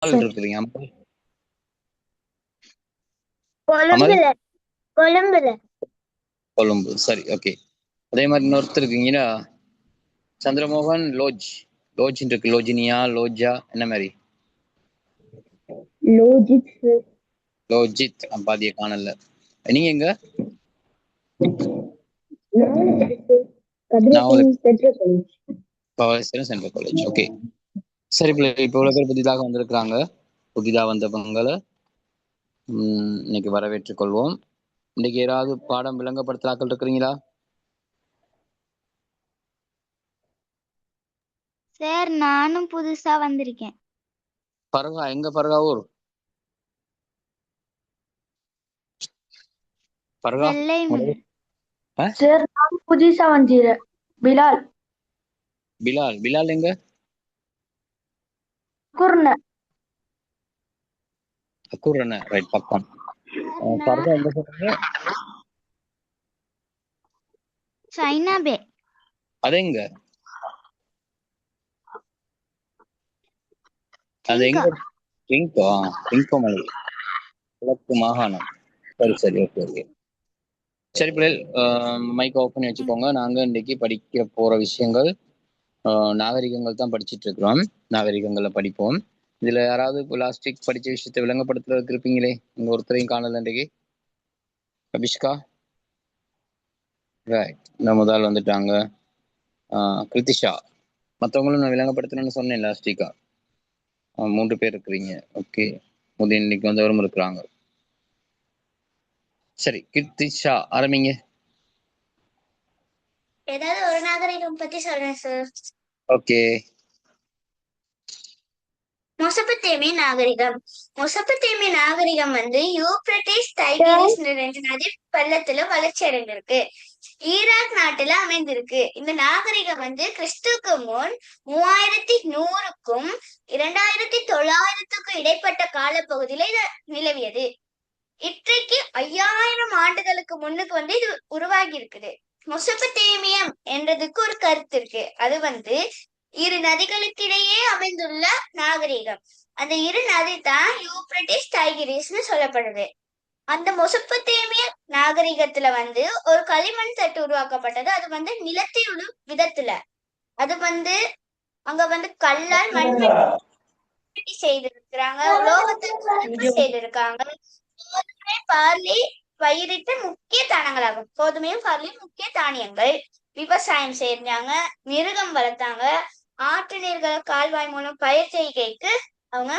இருக்குதுங்க அமல். கொழும்புல கொழும்புல கொழும்பு. சரி, ஓகே. அதே மாதிரி இன்னொருத்தர் இருக்கீங்கன்னா சந்திரமோகன் லோஜ். லோஜ் இருக்கு, லோஜினியா, லோஜா, என்ன மாதிரி? லோஜித் லோஜித். பாதிய காணல. நீங்க எங்க? நான் சென்ட்ரல் காலேஜ். ஓகே, சரி பிள்ளை. இப்போ இவ்வளவு பேர் புதிதாக வந்திருக்கிறாங்க. புதிதாக வந்தவங்களை இன்னைக்கு வரவேற்றுக் கொள்வோம். இன்னைக்கு ஏதாவது பாடம் விளங்கப்படுத்தலாக்கள் இருக்கிறீங்களா? சார், நானும் புதுசா வந்திருக்கேன். பரகா எங்க? பரகா ஊர் பரகா. சார், நானும் புதுசா வந்திருக்கேன். பிலால். பிலால். பிலால் எங்க? குர்ன. அக்கூர்ன, ரைட், பக்கம். பரகா எங்க சொன்னீங்க? சைனாபே. அது எங்க? அது எங்க? ரிங்கோ. ரிங்கோ மலை, கிழக்கு மாகாணம். சரி சரி, ஓகே ஓகே. சரி பிள்ளைகள், மைக் ஆஃப் பண்ணி வச்சுக்கோங்க. நாங்க இன்னைக்கு படிக்க போற விஷயங்கள் நாகரிகங்கள் தான் படிச்சுட்டு இருக்கிறோம். நாகரிகங்களை படிப்போம். இதுல யாராவது இப்போ லாஸ்ட் வீக் படிச்ச விஷயத்தை விளங்கப்படுத்துறதுக்கு இருப்பீங்களே? இங்க ஒருத்தரையும் காணல இன்றைக்கு. அபிஷ்கா, ரைட். இந்த முதல் வந்துட்டாங்க. கிருத்திஷா. மற்றவங்களும் நான் விளங்கப்படுத்தணும்னு சொன்னேன் லாஸ்ட் வீக்கா. 3 பேர் இருக்கிறீங்க. ஓகே, முதல் இன்னைக்கு வந்தவரும் இருக்கிறாங்க. சரி, கிருத்திஷா ஆரம்பிங்க. ஏதாவது ஒரு நாகரிகம் பத்தி சொல்றேன் சார். ஓகே. மெசொப்பொத்தேமிய நாகரிகம். மெசொப்பொத்தேமிய நாகரிகம் யூப்ரட்டிஸ் டைகிரிஸ் நிறைந்த நதி பள்ளத்துல வளர்ச்சி அடைந்திருக்கு. ஈராக் நாட்டுல அமைந்திருக்கு. இந்த நாகரிகம் கிறிஸ்துவுக்கு முன் 3100க்கும் 2900க்கும் இடைப்பட்ட காலப்பகுதியில இது நிலவியது. இன்றைக்கு 5000 ஆண்டுகளுக்கு முன்னுக்கு இது உருவாகி இருக்குது. மெசொப்பொத்தேமியம் என்றதுக்கு ஒரு கருத்து இருக்கு. அது இரு நதிகளுக்கிடையே அமைந்துள்ள நாகரிகம். அந்த இரு நதி தான் யூப்ரட்டிஸ் டைகிரிஸ்னு சொல்லப்படுது. அந்த மெசொப்பொத்தேமிய நாகரிகத்துல ஒரு களிமண் தட்டு உருவாக்கப்பட்டது. அது நிலத்தையுள்ள விதத்துல. அது அங்க கல்லால் மண்வெட்டி செய்திருக்கிறாங்க, உலோகத்தை செய்திருக்காங்க. கோதுமை, பார்லி பயிரிட்ட முக்கிய தானியங்களாகும். கோதுமையும் பார்லியும் முக்கிய தானியங்கள். விவசாயம் செஞ்சாங்க, மிருகம் வளர்த்தாங்க, ஆற்று நீர்களை கால்வாய் மூலம் பயிர் செய்கைக்கு அவங்க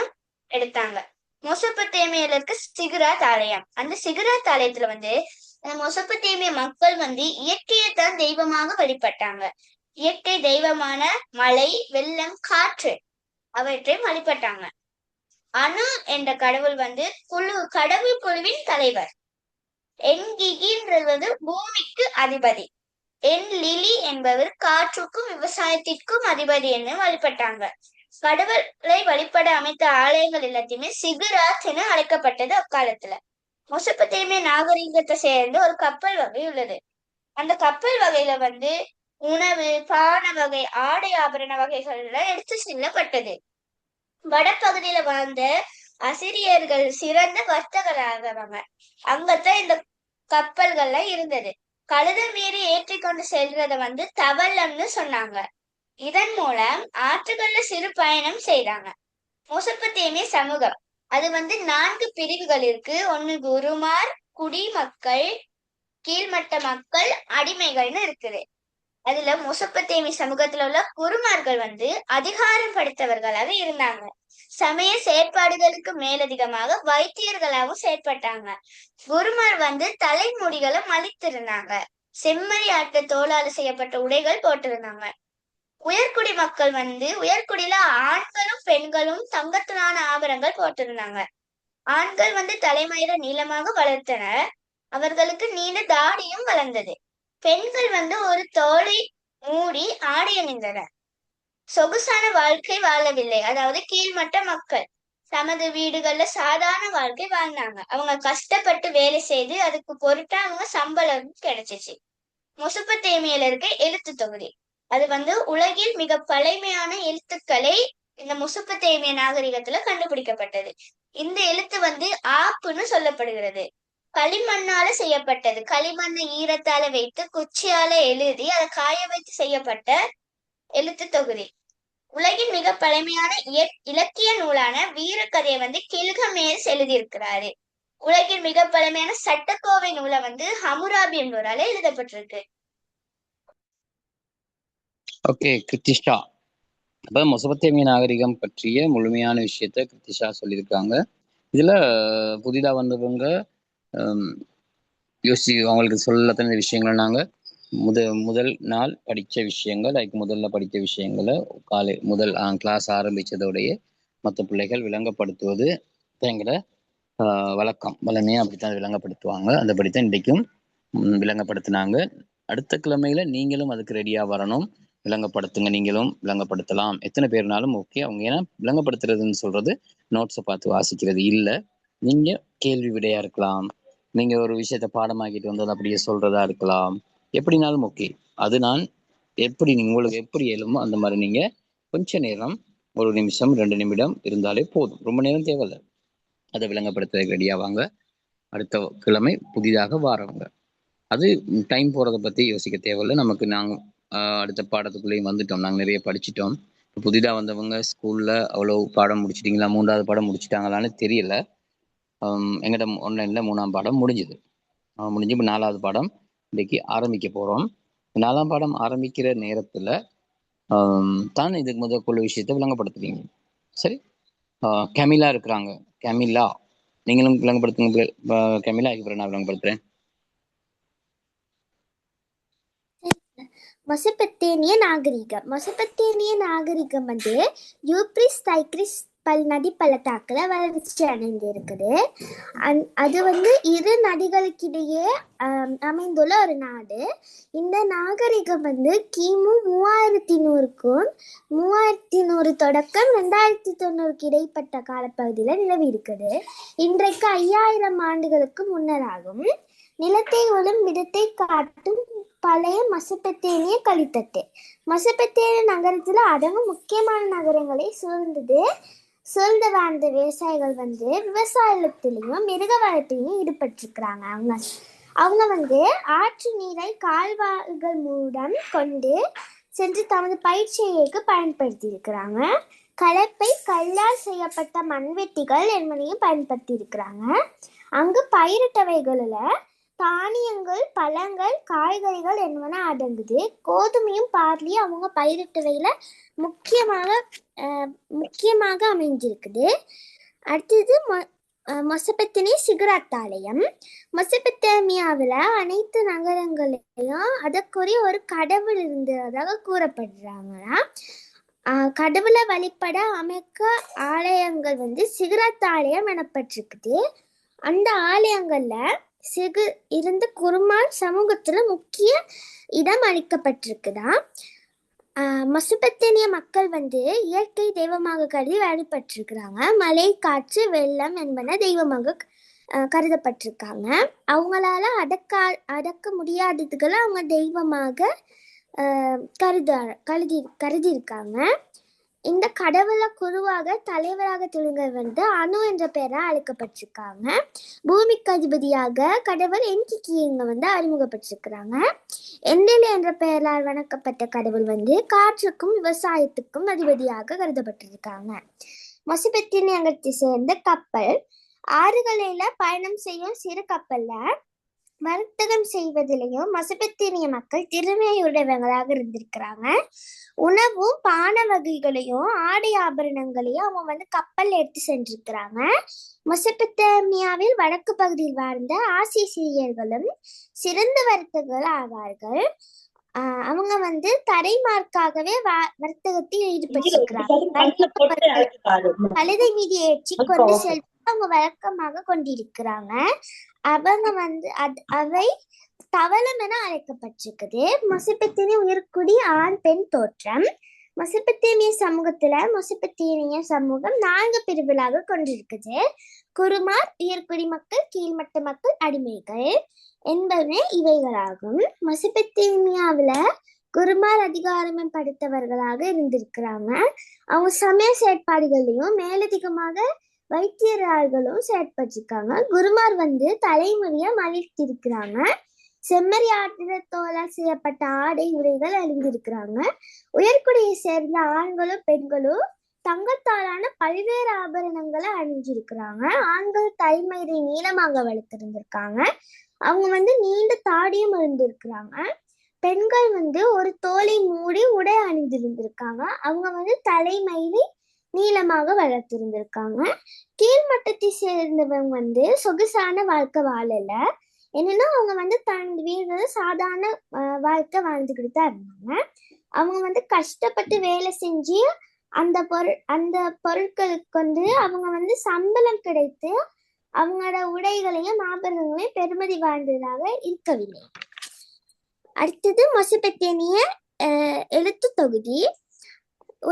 எடுத்தாங்க. மெசொப்பொத்தேமியால இருக்க சிகுராத் ஆலயம். அந்த சிகுராத் ஆலயத்துல அந்த மெசொப்பொத்தேமிய மக்கள் இயற்கையைத்தான் தெய்வமாக வழிபட்டாங்க. இயற்கை தெய்வமான மழை, வெள்ளம், காற்று அவற்றை வழிபட்டாங்க. அனு என்ற கடவுள் கடவுள் குழுவின் தலைவர். என்கிகின்றது பூமிக்கு அதிபதி. என் லிலி என்பவர் காற்றுக்கும் விவசாயத்திற்கும் அதிபதி என்று வழிபட்டாங்க. கடவுளை வழிபட அமைத்த ஆலயங்கள் எல்லாத்தையுமே சிகுராத் என அழைக்கப்பட்டது அக்காலத்துல. மெசொப்பொத்தேமிய நாகரிகத்தை சேர்ந்து ஒரு கப்பல் வகை உள்ளது. அந்த கப்பல் வகையில உணவு, பான வகை, ஆடை ஆபரண வகைகள்ல எடுத்து செல்லப்பட்டது. வடபகுதியில வாழ்ந்த அசிரியர்கள் சிறந்த வர்த்தகராக அங்கத்தான் இந்த கப்பல்கள்ல இருந்தது. கழுத மீறி ஏற்றிக்கொண்டு செல்றத தவளம்னு சொன்னாங்க. இதன் மூலம் ஆற்றுகள்ல சிறு பயணம் செய்தாங்க. மெசொப்பொத்தேமிய சமூகம் அது 4 பிரிவுகள் இருக்கு. ஒண்ணு குருமார், குடிமக்கள், கீழ்மட்ட மக்கள், அடிமைகள்னு இருக்குது. அதுல மெசொப்பொத்தேமிய சமூகத்துல உள்ள குருமார்கள் அதிகாரம் படைத்தவர்களாக இருந்தாங்க. சமய செயற்பாடுகளுக்கு மேலதிகமாக வைத்தியர்களாகவும் செயற்பட்டாங்க. குருமார் தலைமுடிகளை மலித்திருந்தாங்க. செம்மறி ஆட்டு தோளால செய்யப்பட்ட உடைகள் போட்டிருந்தாங்க. உயர்குடி மக்கள் உயர்குடியில ஆண்களும் பெண்களும் தங்கத்திலான ஆபரணங்கள் போட்டிருந்தாங்க. ஆண்கள் தலைமயிர நீளமாக வளர்த்தனர். அவர்களுக்கு நீண்ட தாடியும் வளர்ந்தது. பெண்கள் ஒரு தோலை மூடி ஆடை அணிந்தனர். சொகுசான வாழ்க்கை வாழவில்லை. அதாவது கீழ்மட்ட மக்கள் தமது வீடுகள்ல சாதாரண வாழ்க்கை வாழ்ந்தாங்க. அவங்க கஷ்டப்பட்டு வேலை செய்து அதுக்கு பொருட்டா அவங்க சம்பளம் கிடைச்சிச்சு. மெசொப்பொத்தேமியால இருக்க எழுத்து தொகுதி அது உலகில் மிக பழமையான எழுத்துக்களை இந்த மெசொப்பொத்தேமிய நாகரிகத்துல கண்டுபிடிக்கப்பட்டது. இந்த எழுத்து வந்து ஆப்புன்னு சொல்லப்படுகிறது. களிமண்ணால செய்யப்பட்டது. களிமண்ணை ஈரத்தால வைத்து குச்சியால எழுதி அதை காய வைத்து செய்யப்பட்ட எழுத்து தொகுதி. உலகின் மிக பழமையான இலக்கிய நூலான வீரக்கதையை வந்து கில்கமேஸ் எழுதியிருக்கிறாரு. உலகின் மிக பழமையான சட்டக்கோவை நூலை வந்து ஹமுராபி என்பவரால எழுதப்பட்டிருக்கு. ஓகே கிருத்திஷா, அப்ப மெசொப்பொத்தேமிய நாகரிகம் பற்றிய முழுமையான விஷயத்த கிருத்திஷா சொல்லியிருக்காங்க. இதுல புதிதா வந்தவங்க யோசிச்சு அவங்களுக்கு சொல்லத்தன விஷயங்களை நாங்க முதல் நாள் படிச்ச விஷயங்கள், அதுக்கு முதல்ல படித்த விஷயங்களை முதல் கிளாஸ் ஆரம்பிச்சதோடைய மற்ற பிள்ளைகள் விளங்கப்படுத்துவது எங்களோட வழக்கம், வளமையாக அப்படித்தான் விளங்கப்படுத்துவாங்க. அந்த படித்தான் இன்றைக்கும் விளங்கப்படுத்தினாங்க. அடுத்த கிழமையில நீங்களும் அதுக்கு ரெடியாக வரணும். விளங்கப்படுத்துங்க, நீங்களும் விளங்கப்படுத்தலாம், எத்தனை பேர்னாலும் ஓகே. அவங்க ஏன்னா விளங்கப்படுத்துறதுன்னு சொல்றது நோட்ஸை பார்த்து வாசிக்கிறது இல்லை. நீங்க கேள்வி விடையா இருக்கலாம், நீங்க ஒரு விஷயத்த பாடமாக்கிட்டு வந்து அதை அப்படியே சொல்றதா இருக்கலாம், எப்படினாலும் ஓகே. அது நான் எப்படி உங்களுக்கு எப்படி இயலுமோ அந்த மாதிரி நீங்க கொஞ்ச நேரம், 1 நிமிஷம் 2 நிமிடம் இருந்தாலே போதும், ரொம்ப நேரம் தேவையில்லை. அதை விளங்கப்படுத்துறதுக்கு ரெடியாவாங்க. அடுத்த கிழமை புதிதாக வாரவங்க அது டைம் போறதை பத்தி யோசிக்க தேவையில்லை. நமக்கு நாங்கள் அடுத்த பாடத்துக்குள்ளேயும் வந்துட்டோம், நாங்கள் நிறைய படிச்சிட்டோம். இப்போ புதிதாக வந்தவங்க ஸ்கூல்ல அவ்வளோ பாடம் முடிச்சிட்டிங்களா, 3வது பாடம் முடிச்சிட்டாங்களான்னு தெரியல. எங்கிட்ட ஆன்லைனில் 3ஆம் பாடம் முடிஞ்சுது. முடிஞ்சு இப்போ 4வது பாடம் இன்றைக்கி ஆரம்பிக்க போகிறோம். 4ஆம் பாடம் ஆரம்பிக்கிற நேரத்தில் தான் இதுக்கு முதற்கொள்ள விஷயத்தை விளங்கப்படுத்துவீங்க. சரி, கெமிலா இருக்கிறாங்க. கெமிலா, நீங்களும் விளங்கப்படுத்துங்க. கெமிலா, அதுக்கப்புறம் நான் விளங்கப்படுத்துறேன். மெசொப்பொத்தேமிய நாகரிகம். மெசொப்பொத்தேமிய நாகரிகம் வந்து யூப்ரிஸ் தைக்ரிஸ் நதி பள்ளத்தாக்குல வளர்ச்சி அடைந்து இருக்குது. அது வந்து 2 நதிகளுக்கிடையே அமைந்துள்ள ஒரு நாடு. இந்த நாகரிகம் வந்து கிமு 3100க்கும் 3100 தொடக்கம் 2900க்கு இடைப்பட்ட காலப்பகுதியில் நிலவி இருக்குது. இன்றைக்கு 5000 ஆண்டுகளுக்கு முன்னராகும். நிலத்தை ஒழும் விதத்தை காட்டும் பழைய மெசொப்பொத்தேமிய கலித்தட்டு. மெசொப்பொத்தேமிய நகரத்துல அடங்கும் முக்கியமான நகரங்களை சூழ்ந்து வாழ்ந்த விவசாயிகள் வந்து விவசாயத்திலையும் மிருக வளர்ப்பிலையும் ஈடுபட்டிருக்கிறாங்க. அவங்க வந்து ஆற்று நீரை கால்வாய்கள் மூலம் கொண்டு சென்று தமது பயிற்சிக்கு பயன்படுத்தி இருக்கிறாங்க. கலப்பை, கல்லால் செய்யப்பட்ட மண்வெட்டிகள் என்பதையும் பயன்படுத்தி இருக்கிறாங்க. அங்கு பயிரிட்டவைகளில் தானியங்கள், பழங்கள், காய்கறிகள் என்பன அடங்குது. கோதுமையும் பார்லியும் அவங்க பயிரிட்டவையில முக்கியமாக அமைஞ்சிருக்குது. அடுத்தது மெசொப்பொத்தேமிய சிகுராத்தாலயம். மெசொப்பொத்தேமியாவில் அனைத்து நகரங்களையும் அதற்குரிய ஒரு கடவுள் இருந்ததாக கூறப்படுறாங்களா. கடவுளை வழிபட அமைக்க ஆலயங்கள் வந்து சிகுராத்தாலயம் எனப்பட்டிருக்குது. அந்த ஆலயங்கள்ல இருந்து குருமான் சமூகத்துல முக்கிய இடம் அளிக்கப்பட்டிருக்குதா. மெசொப்பொத்தேமிய மக்கள் வந்து இயற்கை தெய்வமாக கருதி வழிபட்டிருக்கிறாங்க. மழை, காற்று, வெள்ளம் என்பன தெய்வமாக கருதப்பட்டிருக்காங்க. அவங்களால அடக்க முடியாததுகளை அவங்க தெய்வமாக கருதி இருக்காங்க. இந்த கடவுளை குருவாக தலைவராக திகழ்ந்தவர் வந்து அணு என்ற பெயரை அழைக்கப்பட்டிருக்காங்க. பூமிக்கு அதிபதியாக கடவுள் என்கிக்கிங்க வந்து அறிமுகப்பட்டிருக்கிறாங்க. எண்டெலி என்ற பெயரால் வணக்கப்பட்ட கடவுள் வந்து காற்றுக்கும் விவசாயத்துக்கும் அதிபதியாக கருதப்பட்டிருக்காங்க. மெசொப்பொத்தேமியத்தை சேர்ந்த கப்பல், ஆறுகளில பயணம் செய்யும் சிறு கப்பல்ல வர்த்தகம் செய்வதிலையும் மெசொப்பொத்தேமிய மக்கள் திறமையுடையவங்களாக இருந்திருக்கிறாங்க. உணவும் பான வகைகளையும் ஆடை ஆபரணங்களையும் அவங்க வந்து கப்பல் எடுத்து சென்றிருக்கிறாங்க. மெசொப்பொத்தேமியாவில் வடக்கு பகுதியில் வாழ்ந்த ஆசிய சிறியர்களும் சிறந்த வர்த்தகர்கள் ஆவார்கள். அவங்க வந்து தரைமார்க்காகவே வர்த்தகத்தில் ஈடுபட்டிருக்கிறாங்க. கழுதை மீது ஏற்றி கொண்டு செல்வது அவங்க வழக்கமாக கொண்டிருக்கிறாங்க. அவங்க வந்து அவை தவளம் என அழைக்கப்பட்டிருக்குது. மெசொப்பொத்தேமிய உயர்குடி ஆண் பெண் தோற்றம். மெசொப்பொத்தேமிய மெசொப்பொத்தேமிய சமூகம் 4 பிரிவுகளாக கொண்டிருக்குது. குருமார், உயர்குடி மக்கள், கீழ்மட்ட மக்கள், அடிமைகள் என்பன இவைகளாகும். மெசொப்பொத்தேமியாவில் குருமார் அதிகாரம் படித்தவர்களாக இருந்திருக்கிறாங்க. அவங்க சமய செயற்பாடுகளையும் மேலதிகமாக வைத்தியர்களும் செயற்பட்டிருக்காங்க. குருமார் வந்து தலைமுறையை மலித்திருக்கிறாங்க. செம்மறி ஆட்டினத்தோலால் செய்யப்பட்ட ஆடை உடைகள் அணிந்திருக்கிறாங்க. உயர்குடியை சேர்ந்த ஆண்களும் பெண்களும் தங்கத்தாலான பல்வேறு ஆபரணங்களை அணிஞ்சிருக்கிறாங்க. ஆண்கள் தலைமயிரை நீளமாக வளர்த்திருந்திருக்காங்க. அவங்க வந்து நீண்ட தாடியும் இருந்திருக்கிறாங்க. பெண்கள் வந்து ஒரு தோலை மூடி உடை அணிந்திருந்திருக்காங்க. அவங்க வந்து தலைமயிரை நீளமாக வளர்த்திருந்திருக்காங்க. கீழ்மட்டத்தை சேர்ந்தவங்க வந்து சொகுசான வாழ்க்கை வாழல. என்னன்னா அவங்க வந்து தன் வீடு சாதாரண வாழ்க்கை வாழ்ந்துக்கிட்டு தான் இருந்தாங்க. அவங்க வந்து கஷ்டப்பட்டு வேலை செஞ்சு அந்த பொருட்களுக்கு வந்து அவங்க வந்து சம்பளம் கிடைத்து அவங்களோட உடைகளையும் ஆபரணங்களையும் பெருமதி வாழ்ந்ததாக இருக்கவில்லை. அடுத்தது மெசபெத்தேனிய எழுத்து தொகுதி.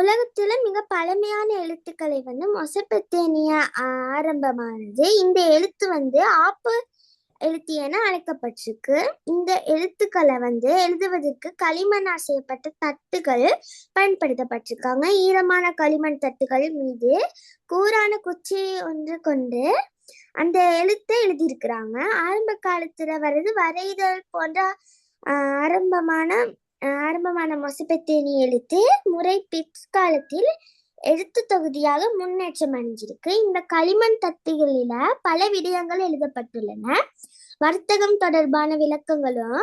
உலகத்துல மிக பழமையான எழுத்துக்களை வந்து மெசபெத்தேனிய ஆரம்பமானது. இந்த எழுத்து வந்து ஆப்பு எழுத்து என அழைக்கப்பட்டிருக்கு. இந்த எழுத்துக்களை வந்து எழுதுவதற்கு களிமண்ணால் செய்யப்பட்ட தட்டுகள் பயன்படுத்தப்பட்டிருக்காங்க. ஈரமான களிமண் தட்டுகள் மீது கூரான குச்சி ஒன்று கொண்டு அந்த எழுத்தை எழுதியிருக்கிறாங்க. ஆரம்ப காலத்துல வர்றது வரைதல் போன்ற ஆரம்பமான மெசபெத்தேனிய எழுத்து முறை பிற்காலத்தில் எழுத்து தொகுதியாக முன்னேற்றம் அடைஞ்சிருக்கு. இந்த களிமண் தட்டுகளில பல விடயங்கள் எழுதப்பட்டுள்ளன. வர்த்தகம் தொடர்பான விளக்கங்களும்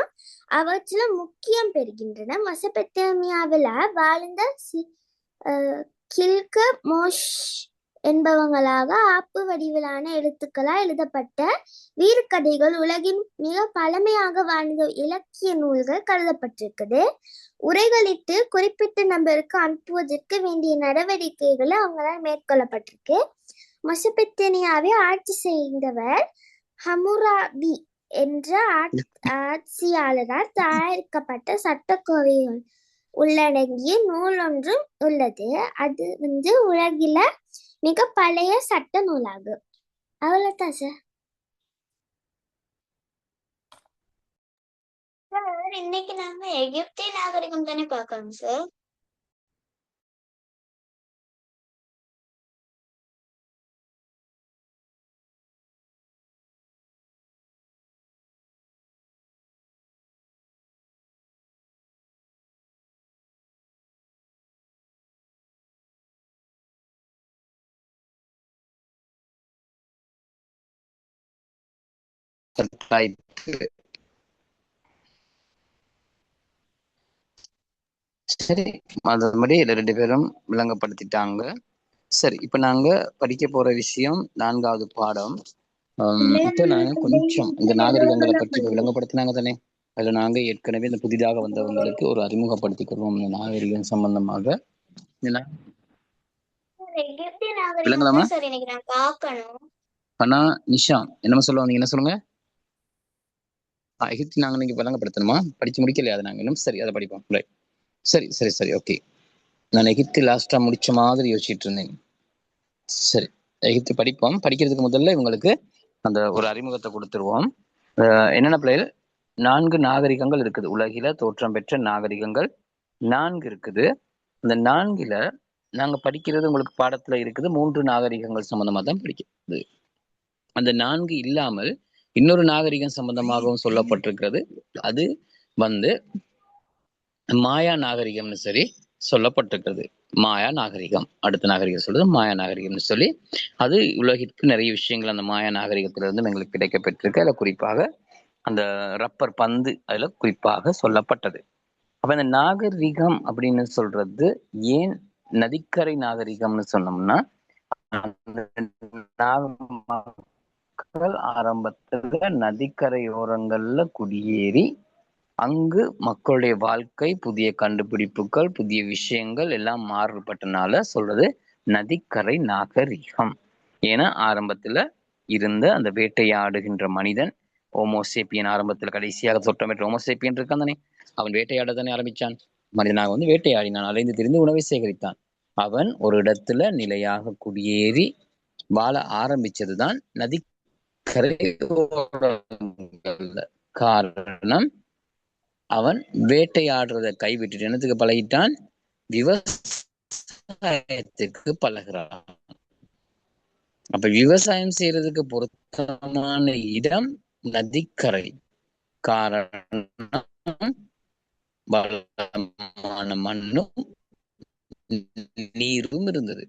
அவற்றில முக்கியம் பெறுகின்றன. மெசபெத்தேமியாவில் வாழ்ந்த கில்க மோஷ் என்பவங்களாக ஆப்பு வடிவிலான எழுத்துக்களால் எழுதப்பட்ட வீரக்கதைகள் உலகின் மிக பழமையாக வாழ்ந்த இலக்கிய நூல்கள் கருதப்பட்டிருக்குது. உரைகளிட்டு குறிப்பிட்ட நபருக்கு அனுப்புவதற்கு வேண்டிய நடவடிக்கைகள் அவங்களால் மேற்கொள்ளப்பட்டிருக்கு. மெசபெத்தேனியாவை ஆட்சி செய்தவர் ஹம்முராபி என்ற ஆட்சியாளரால் தயாரிக்கப்பட்ட சட்டக்கோவைகள் உள்ளடங்கிய நூல் ஒன்றும் உள்ளது. அது வந்து உலகில மிக பழைய சட்ட நூலாகும். அவ்வளவுதான் சார். இன்னைக்கு நாங்க எகிப்திய நாகரிகம் தானே பார்க்கணும் சார். சரி, அதன்படி 2 பேரும் விளங்கப்படுத்திட்டாங்க. சரி, இப்ப நாங்க படிக்க போற விஷயம் 4வது பாடம். இப்ப நாங்க கொஞ்சம் இந்த நாகரிகங்களை பற்றி விளங்கப்படுத்தினாங்க தானே. அதுல நாங்க ஏற்கனவே இந்த புதிதாக வந்தவங்களுக்கு ஒரு அறிமுகப்படுத்திக் கொள்வோம் இந்த நாகரிகம் சம்பந்தமாக. விளங்கலாமா? ஆனா நிஷா என்னமா சொல்ல வந்தீங்க? என்ன சொல்லுங்க. எகிப்தி நாங்க நீங்க விளங்கப்படுத்தணுமா? படிச்சு முடிக்கலையா? அதை நாங்க இன்னும் சரி அதை படிப்போம். ரைட், சரி சரி சரி, ஓகே. நான் எகிப்து லாஸ்டா முடிச்ச மாதிரி யோசிச்சுட்டு இருந்தேன். சரி, எகிப்து படிப்போம். படிக்கிறதுக்கு முதல்ல இவங்களுக்கு அந்த ஒரு அறிமுகத்தை கொடுத்துருவோம். என்னென்ன பிள்ளைகள், 4 நாகரிகங்கள் இருக்குது. உலகில தோற்றம் பெற்ற நாகரிகங்கள் 4 இருக்குது. அந்த 4ல நாங்க படிக்கிறது உங்களுக்கு பாடத்துல இருக்குது 3 நாகரிகங்கள் சம்பந்தமா தான் படிக்கிறது. அந்த 4 இல்லாமல் இன்னொரு நாகரிகம் சம்பந்தமாகவும் சொல்லப்பட்டிருக்கிறது. அது வந்து மாயா நாகரிகம்னு சரி சொல்லப்பட்டிருக்கிறது. மாயா நாகரிகம், அடுத்த நாகரிகம் சொல்றது மாயா நாகரிகம்னு சொல்லி, அது உலகிற்கு நிறைய விஷயங்கள் அந்த மாயா நாகரிகத்திலிருந்து எங்களுக்கு கிடைக்கப்பட்டிருக்கு. அதுல குறிப்பாக அந்த ரப்பர் பந்து அதுல குறிப்பாக சொல்லப்பட்டது. அப்ப இந்த நாகரிகம் அப்படின்னு சொல்றது ஏன் நதிக்கரை நாகரிகம்னு சொன்னோம்னா, மக்கள் ஆரம்பத்துல நதிக்கரையோரங்கள்ல குடியேறி அங்கு மக்களுடைய வாழ்க்கை, புதிய கண்டுபிடிப்புகள், புதிய விஷயங்கள் எல்லாம் மாறுபட்டனால சொல்றது நதிக்கரை நாகரிகம். ஏன்னா ஆரம்பத்துல இருந்த அந்த வேட்டையாடுகின்ற மனிதன் ஹோமோசேப்பியன், ஆரம்பத்துல கடைசியாக தோற்றமற்ற ஹோமோசேப்பியன் இருக்கான் தானே, அவன் வேட்டையாட தானே ஆரம்பிச்சான். மனிதனாக வந்து வேட்டையாடினான், அலைந்து திரிந்து உணவை சேகரித்தான். அவன் ஒரு இடத்துல நிலையாக குடியேறி வாழ ஆரம்பிச்சதுதான் நதிக்கரை. காரணம் அவன் வேட்டையாடுறதை கைவிட்டுட்டு என்னத்துக்கு பழகிட்டான்? விவசாயத்துக்கு பழகிறான். அப்ப விவசாயம் செய்யறதுக்கு பொருத்தமான இடம் நதிக்கரை. காரணம் வளமான மண்ணும் நீரும் இருந்தது.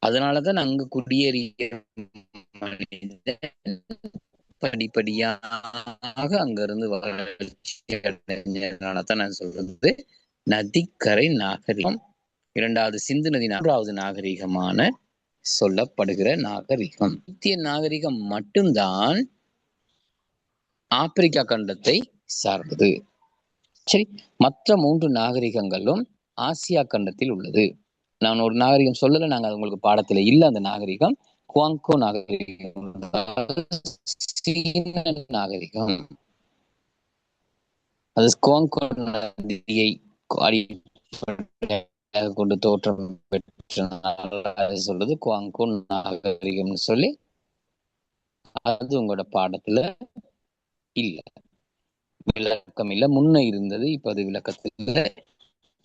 அதனாலதான் அங்கு குடியேறிய மனிதன் படிப்படியாக அங்கிருந்து வளர்ச்சி அடைஞ்சதுனாலதான் நான் சொல்றது நதிக்கரை நாகரிகம். இரண்டாவது சிந்து நதி, மூன்றாவது நாகரிகமான சொல்லப்படுகிற நாகரிகம். இந்திய நாகரிகம் மட்டும்தான் ஆப்பிரிக்கா கண்டத்தை சார்ந்தது. சரி, மற்ற 3 நாகரிகங்களும் ஆசியா கண்டத்தில் உள்ளது. நான் ஒரு நாகரிகம் சொல்லல, நாங்க உங்களுக்கு பாடத்துல இல்ல. அந்த நாகரிகம் குவாங்கோ நாகரிகம், சீன நாகரிகம். அது குவாங்கோ நதியை கொண்டு தோற்றம் பெற்ற சொல்றது குவாங்கோ நாகரிகம்னு சொல்லி, அது உங்களோட பாடத்துல இல்ல, விளக்கம் இல்ல. முன்ன இருந்தது, இப்ப அது விளக்கத்துல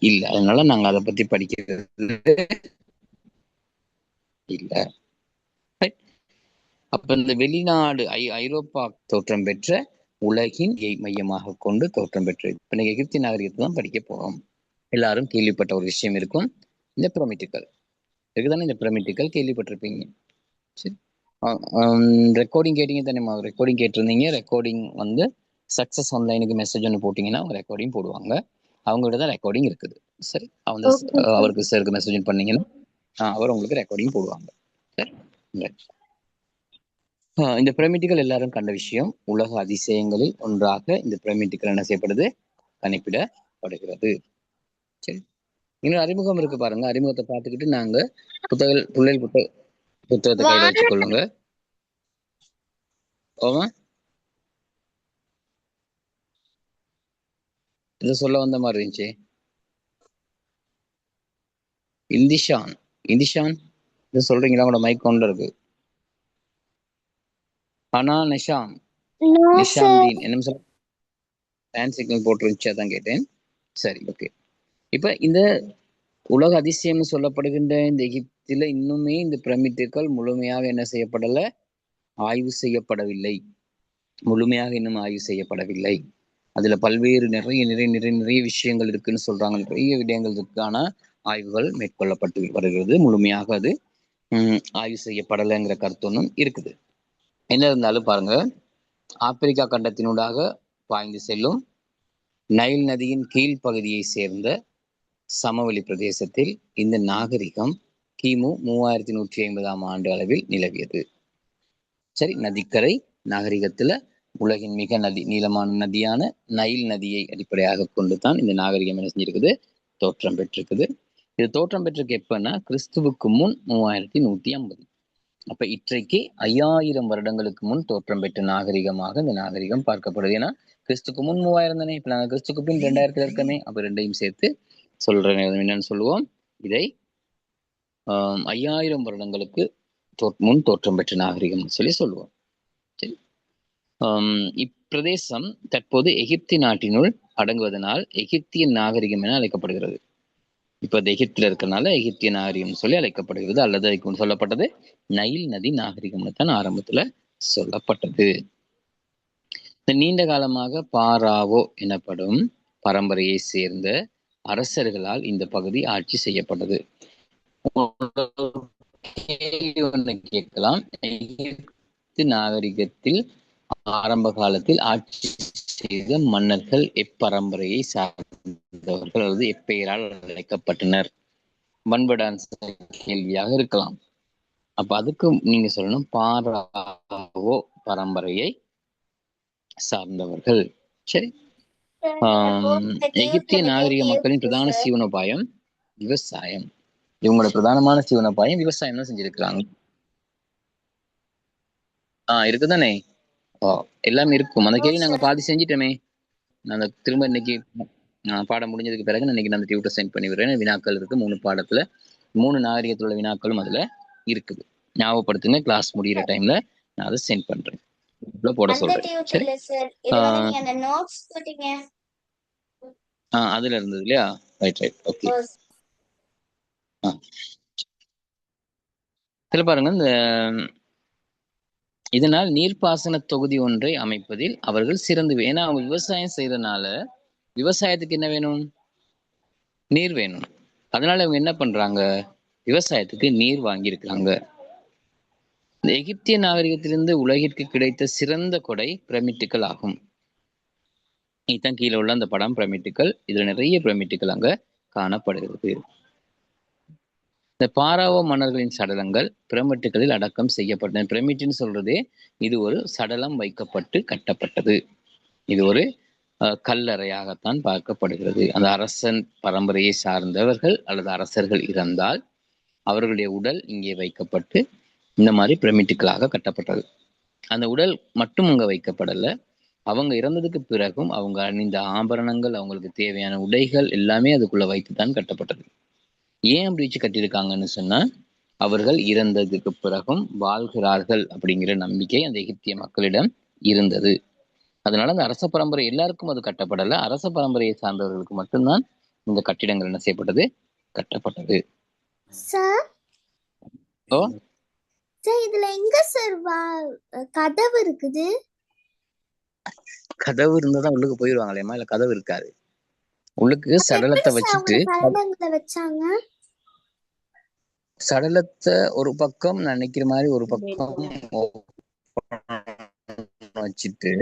இல்ல. அதனால நாங்க அதை பத்தி படிக்கிறது இல்ல. அப்ப இந்த வெளிநாடு ஐரோப்பா தோற்றம் பெற்ற உலகின் மையமாக கொண்டு தோற்றம் பெற்றது. இப்ப நீங்க எகிப்திய நாகரிகத்தை தான் படிக்க போறோம். எல்லாரும் கேள்விப்பட்ட ஒரு விஷயம் இருக்கும், இந்த பிரமிட்டுகள் இருக்குதானே. இந்த பிரமிட்டுகள் கேள்விப்பட்டிருப்பீங்க. சரி, ரெக்கார்டிங் கேட்டீங்க தானே? ரெக்கார்டிங் கேட்டிருந்தீங்க. ரெக்கார்டிங் வந்து சக்சஸ் ஆன்லைனுக்கு மெசேஜ் ஒன்று போட்டிங்கன்னா அவங்க ரெக்கார்டிங் போடுவாங்க. அவங்கள்ட்ட தான் ரெக்கார்டிங் இருக்குது. சரி, அவருக்கு சாருக்கு மெசேஜ் பண்ணீங்கன்னா அவர் உங்களுக்கு ரெக்கார்டிங் போடுவாங்க. சரி, இந்த பிரமிட்டுகள் எல்லாரும் கண்ட விஷயம். உலக அதிசயங்களில் ஒன்றாக இந்த பிரமிட்டுகள் என்ன செய்யப்படுது? கணிப்பிடப்படுகிறது. சரி, இன்னொரு அறிமுகம் இருக்கு பாருங்க. அறிமுகத்தை பார்த்துக்கிட்டு நாங்க புத்தகத்தை கையில வச்சுக்கொள்ளுங்க. ஓமா, இதை சொல்ல வந்த மாதிரி இருந்துச்சு. இந்திஷான் இது சொல்றீங்களா? உங்களோட மைக் கொண்டு இருக்கு. ஆனா நிஷாந்தீன் என்ன சொல்ல? ஹேண்ட் சிக்னல் போட்டுருந்துச்சு, அதான் கேட்டேன். சரி, ஓகே. இப்ப இந்த உலக அதிசயம்னு சொல்லப்படுகின்ற இந்த எகிப்தில இன்னுமே இந்த பிரமிட்டுகள் முழுமையாக என்ன செய்யப்படல? ஆய்வு செய்யப்படவில்லை. முழுமையாக இன்னும் ஆய்வு செய்யப்படவில்லை. அதுல பல்வேறு நிறைய விஷயங்கள் இருக்குன்னு சொல்றாங்க. நிறைய விடயங்கள் இருக்கான ஆய்வுகள் மேற்கொள்ளப்பட்டு வருகிறது. முழுமையாக அது ஆய்வு செய்யப்படலைங்கிற கருத்து ஒன்றும் இருக்குது. என்ன இருந்தாலும் பாருங்க, ஆப்பிரிக்கா கண்டத்தினூடாக பாய்ந்து செல்லும் நைல் நதியின் கீழ்ப்பகுதியை சேர்ந்த சமவெளி பிரதேசத்தில் இந்த நாகரிகம் கிமு 3150 ஆண்டு அளவில் நிலவியது. சரி, நதிக்கரை நாகரிகத்துல உலகின் மிக நீளமான நதியான நைல் நதியை அடிப்படையாக கொண்டு தான் இந்த நாகரிகம் என்ன செஞ்சிருக்குது? தோற்றம் பெற்றிருக்குது. இது தோற்றம் பெற்றிருக்கு எப்பன்னா கிறிஸ்துவுக்கு முன் 3150. அப்ப இன்றைக்கு 5000 வருடங்களுக்கு முன் தோற்றம் பெற்ற நாகரிகமாக இந்த நாகரிகம் பார்க்கப்படுது. ஏன்னா கிறிஸ்துக்கு முன் 3000 தானே. இப்ப நாங்க கிறிஸ்துக்கு பின் 2000 இருக்கமே. அப்ப ரெண்டையும் சேர்த்து சொல்றேன். என்னன்னு சொல்லுவோம்? இதை 5000 வருடங்களுக்கு முன் தோற்றம் பெற்ற நாகரிகம் சொல்லி சொல்லுவோம். சரி, இப்பிரதேசம் தற்போது எகிப்தி நாட்டினுள் அடங்குவதனால் எகிப்திய நாகரிகம் என அழைக்கப்படுகிறது. இப்ப அது எகிப்தில் இருக்கிறதுனால எகிப்திய நாகரிகம் சொல்லி அழைக்கப்படுகிறது. அல்லது அதுக்கு சொல்லப்பட்டது நைல் நதி நாகரிகம்னு தான் ஆரம்பத்துல சொல்லப்பட்டது. இந்த நீண்ட காலமாக பாராவோ எனப்படும் பரம்பரையை சேர்ந்த அரசர்களால் இந்த பகுதி ஆட்சி செய்யப்பட்டது. கேட்கலாம், எகிப்து நாகரிகத்தில் ஆரம்ப காலத்தில் ஆட்சி செய்த மன்னர்கள் எப்பரம்பரையை சார்ந்தவர்கள் அல்லது எப்பெயரால் அழைக்கப்பட்டனர்? பண்படான் கேள்வியாக இருக்கலாம். அப்ப அதுக்கு நீங்க சொல்லணும் பாராவோ பரம்பரையை சார்ந்தவர்கள். சரி, எகிப்திய நாகரிக மக்களின் பிரதான ஜீவனோபாயம் விவசாயம். இவங்களோட பிரதானமான ஜீவனோபாயம் விவசாயம் தான் செஞ்சிருக்கிறாங்க. இருக்குதானே? எல்லாமே இருக்கும். அந்த கேள்வி நாங்க பாதி செஞ்சிட்டோமே. நான் திரும்ப இன்னைக்கு பாடம் முடிஞ்சதுக்கு பிறகு இன்னைக்கு நான் டியூட்டர் சென்ட் பண்ணி விடுறேன். வினாக்கள் இருக்கு 3 பாடத்துல, 3 நாகரிகத்துல உள்ள வினாக்களும் அதுல இருக்குது. ஞாபகப்படுத்துங்க, கிளாஸ் முடிகிற டைம்ல நான் அதை சென்ட் பண்றேன். போட அந்த சொல்றேன். டியூட் சரி, இல்ல சார், இது வந்து நீங்க அந்த நோட்ஸ் போட்டீங்க. அதுல இருந்தது இல்லையா? Right right, okay. இதுல பாருங்க, இந்த இதனால் நீர்ப்பாசன தொகுதி ஒன்றை அமைப்பதில் அவர்கள் சிறந்து, ஏன்னா அவங்க விவசாயம் செய்யறதுனால விவசாயத்துக்கு என்ன வேணும்? நீர் வேணும். அதனால அவங்க என்ன பண்றாங்க? விவசாயத்துக்கு நீர் வாங்கியிருக்கிறாங்க. இந்த எகிப்திய நாகரிகத்திலிருந்து உலகிற்கு கிடைத்த சிறந்த கொடை பிரமிட்டுகள் ஆகும். இதுதான் கீழே உள்ள அந்த படம் பிரமிட்டுகள். இதுல நிறைய பிரமிட்டுகள் அங்க காணப்படுகிறது. இந்த பாராவோ மன்னர்களின் சடலங்கள் பிரமிட்டுகளில் அடக்கம் செய்யப்பட்டன. பிரமிட்டுன்னு சொல்றதே இது ஒரு சடலம் வைக்கப்பட்டு கட்டப்பட்டது. இது ஒரு கல்லறையாகத்தான் பார்க்கப்படுகிறது. அந்த அரசன் பரம்பரையை சார்ந்தவர்கள் அல்லது அரசர்கள் இறந்தால் அவர்களுடைய உடல் இங்கே வைக்கப்பட்டு இந்த மாதிரி பிரமிட்டுகளாக கட்டப்பட்டது. அந்த உடல் மட்டும் அங்க வைக்கப்படல, அவங்க இறந்ததுக்கு பிறகும் அவங்க அணிந்த ஆபரணங்கள், அவங்களுக்கு தேவையான உடைகள் எல்லாமே அதுக்குள்ள வைத்துத்தான் கட்டப்பட்டது. ஏன் அப்படி வச்சு கட்டியிருக்காங்கன்னு சொன்னா, அவர்கள் இறந்ததுக்கு பிறகும் வாழ்கிறார்கள் அப்படிங்கிற நம்பிக்கை அந்த எகிப்திய மக்களிடம் இருந்தது. அதனால அந்த அரச பரம்பரை எல்லாருக்கும் அது கட்டப்படல, அரச பரம்பரையை சார்ந்தவர்களுக்கு மட்டும்தான் இந்த கட்டிடங்கள் என்ன செய்யப்பட்டது? கட்டப்பட்டது. சார் ஓ, சார் இதுல எங்க சார் கதவு இருக்குது? கதவு இருந்தாதான் உள்ளுக்கு போயிருவாங்களேம்மா, இல்ல கதவு இருக்காது. உள்ளுக்கு சடலத்தை வச்சுட்டு, சடலங்களை வச்சாங்க. சடலத்தை ஒரு பக்கம் நான் நினைக்கிற மாதிரி ஒரு பக்கம் வச்சுட்டு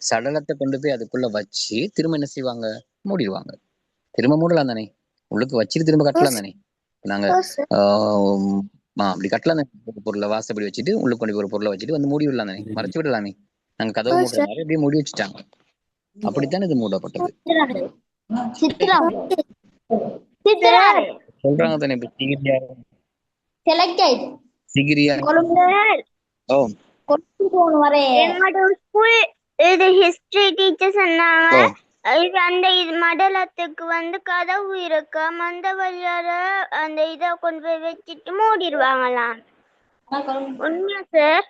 சடலத்தை கொண்டு போய் அதுக்குள்ள வச்சு திரும்ப என்ன செய்வாங்க? மூடிடுவாங்க. திரும்ப மூடலாம் தானே, உள்ளுக்கு வச்சுட்டு திரும்ப கட்டலாம் தானே. நாங்க அப்படி கட்டலாம் தானே, பொருளை வாசப்படி வச்சுட்டு உள்ளுக்கு கொண்டு போய் ஒரு பொருளை வச்சுட்டு வந்து மூடி விடலாம் தானே, மறைச்சு விடலாமே. நாங்க கதவு மூடுற மாதிரி அப்படியே மூடி வச்சுட்டாங்க. அப்படித்தான் இது மூடப்பட்டது. சொல்றாங்க தானே இப்ப சிகிரியா. ஓ, என்னோட ஸ்கூல் இது ஹிஸ்டரி டீச்சர் சொன்னாங்க, அந்த மடலத்துக்கு வந்து கதவு இருக்கு, அந்த வழியால அந்த இதை கொண்டு போய் வச்சுட்டு மூடிடுவாங்களாம். உண்மையா சார்?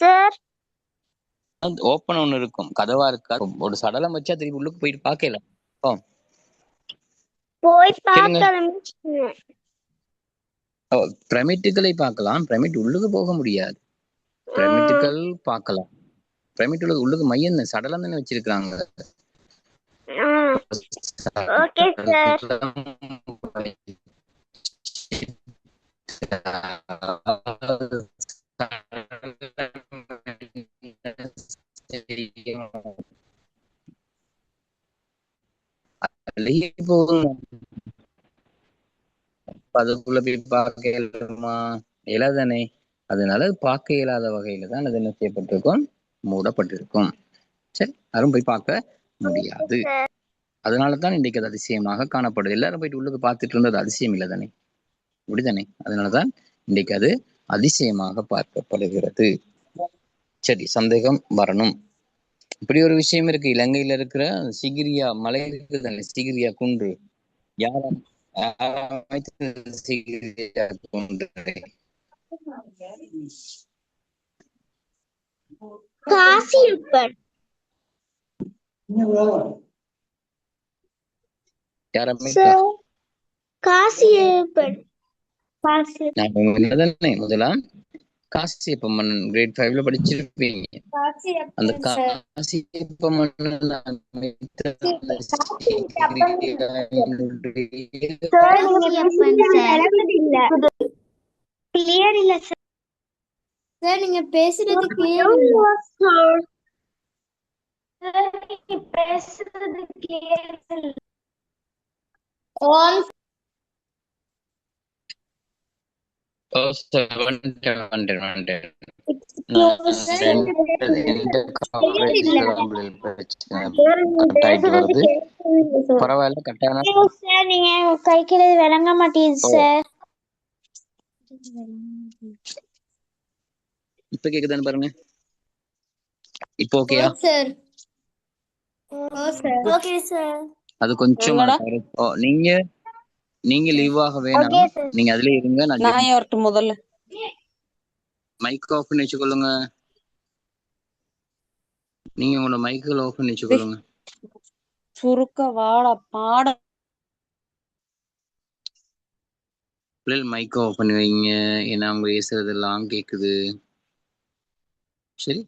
சார் ஓப்பன் ஒண்ணு இருக்கும், கதவா இருக்கா. ஒரு சடலம் வச்சா திருப்பி உள்ளுக்கு போயிட்டு பாக்கல. போய் பார்க்க பிரமிட்டுகளை பார்க்கலாம், பிரமிட் உள்ளுக்கு போக முடியாது. பிரமிட்டுகள் பார்க்கலாம், பிரமிட் உள்ளுக்கு மையம் சடலம் தானே வச்சிருக்காங்க. Okay sir. அதுக்குள்ள போய் பார்க்க இயலாதானே. அதனால பார்க்க இயலாத வகையில தான் அது என்ன செய்யப்பட்டிருக்கும்? மூடப்பட்டிருக்கும். சரி, யாரும் போய் பார்க்க முடியாது. அதனாலதான் இன்றைக்கு அது அதிசயமாக காணப்படுது. எல்லாரும் போயிட்டு உள்ளுக்கு பார்த்துட்டு இருந்தது அதிசயம் இல்லை தானே, அப்படிதானே? அதனாலதான் இன்றைக்கு அது அதிசயமாக பார்க்கப்படுகிறது. சரி, சந்தேகம் வரணும். இப்படி ஒரு விஷயம் இருக்கு. இலங்கையில இருக்கிற சிகிரியா மலை இருக்குது தானே, சிகிரியா குன்று. யாரும் சிகிரியா குன்று காசியப்பன். காசியப்பன் முதலாம் காசியப்ப மன்னன் கிரேட் 5ல படிச்சிருப்பீங்க. அந்த காசியப்ப மன்னன் கிளியர் இல்ல சார். நீங்க பேசுறது கிளியர் இல்ல. பரவாயில்ல, கட்டான நீங்க கைக்கு விளங்க மாட்டேங்குது சார். இப்ப கேக்குதான்னு பாருங்க. இப்போ ஓகேயா? Sir okay sir. அது கொஞ்சம் எங்கடா நீங்க நீங்க லீவாக வேணாம், ஓகே சார். நீங்க அதுல இருங்க. நான் நான் வரட்டும் முதல்ல. மைக் ஆஃப் பண்ணி வச்சுக்கொள்ளுங்க. நீங்க உங்களோட மைக்கில் ஆஃப் பண்ணி வச்சுக்கொள்ளுங்க. சுருக்க வாட பாட பிள்ளைகள் மைக் ஆஃப் பண்ணி வைங்க, ஏன்னா அவங்க பேசுறதெல்லாம் கேக்குது. சரி,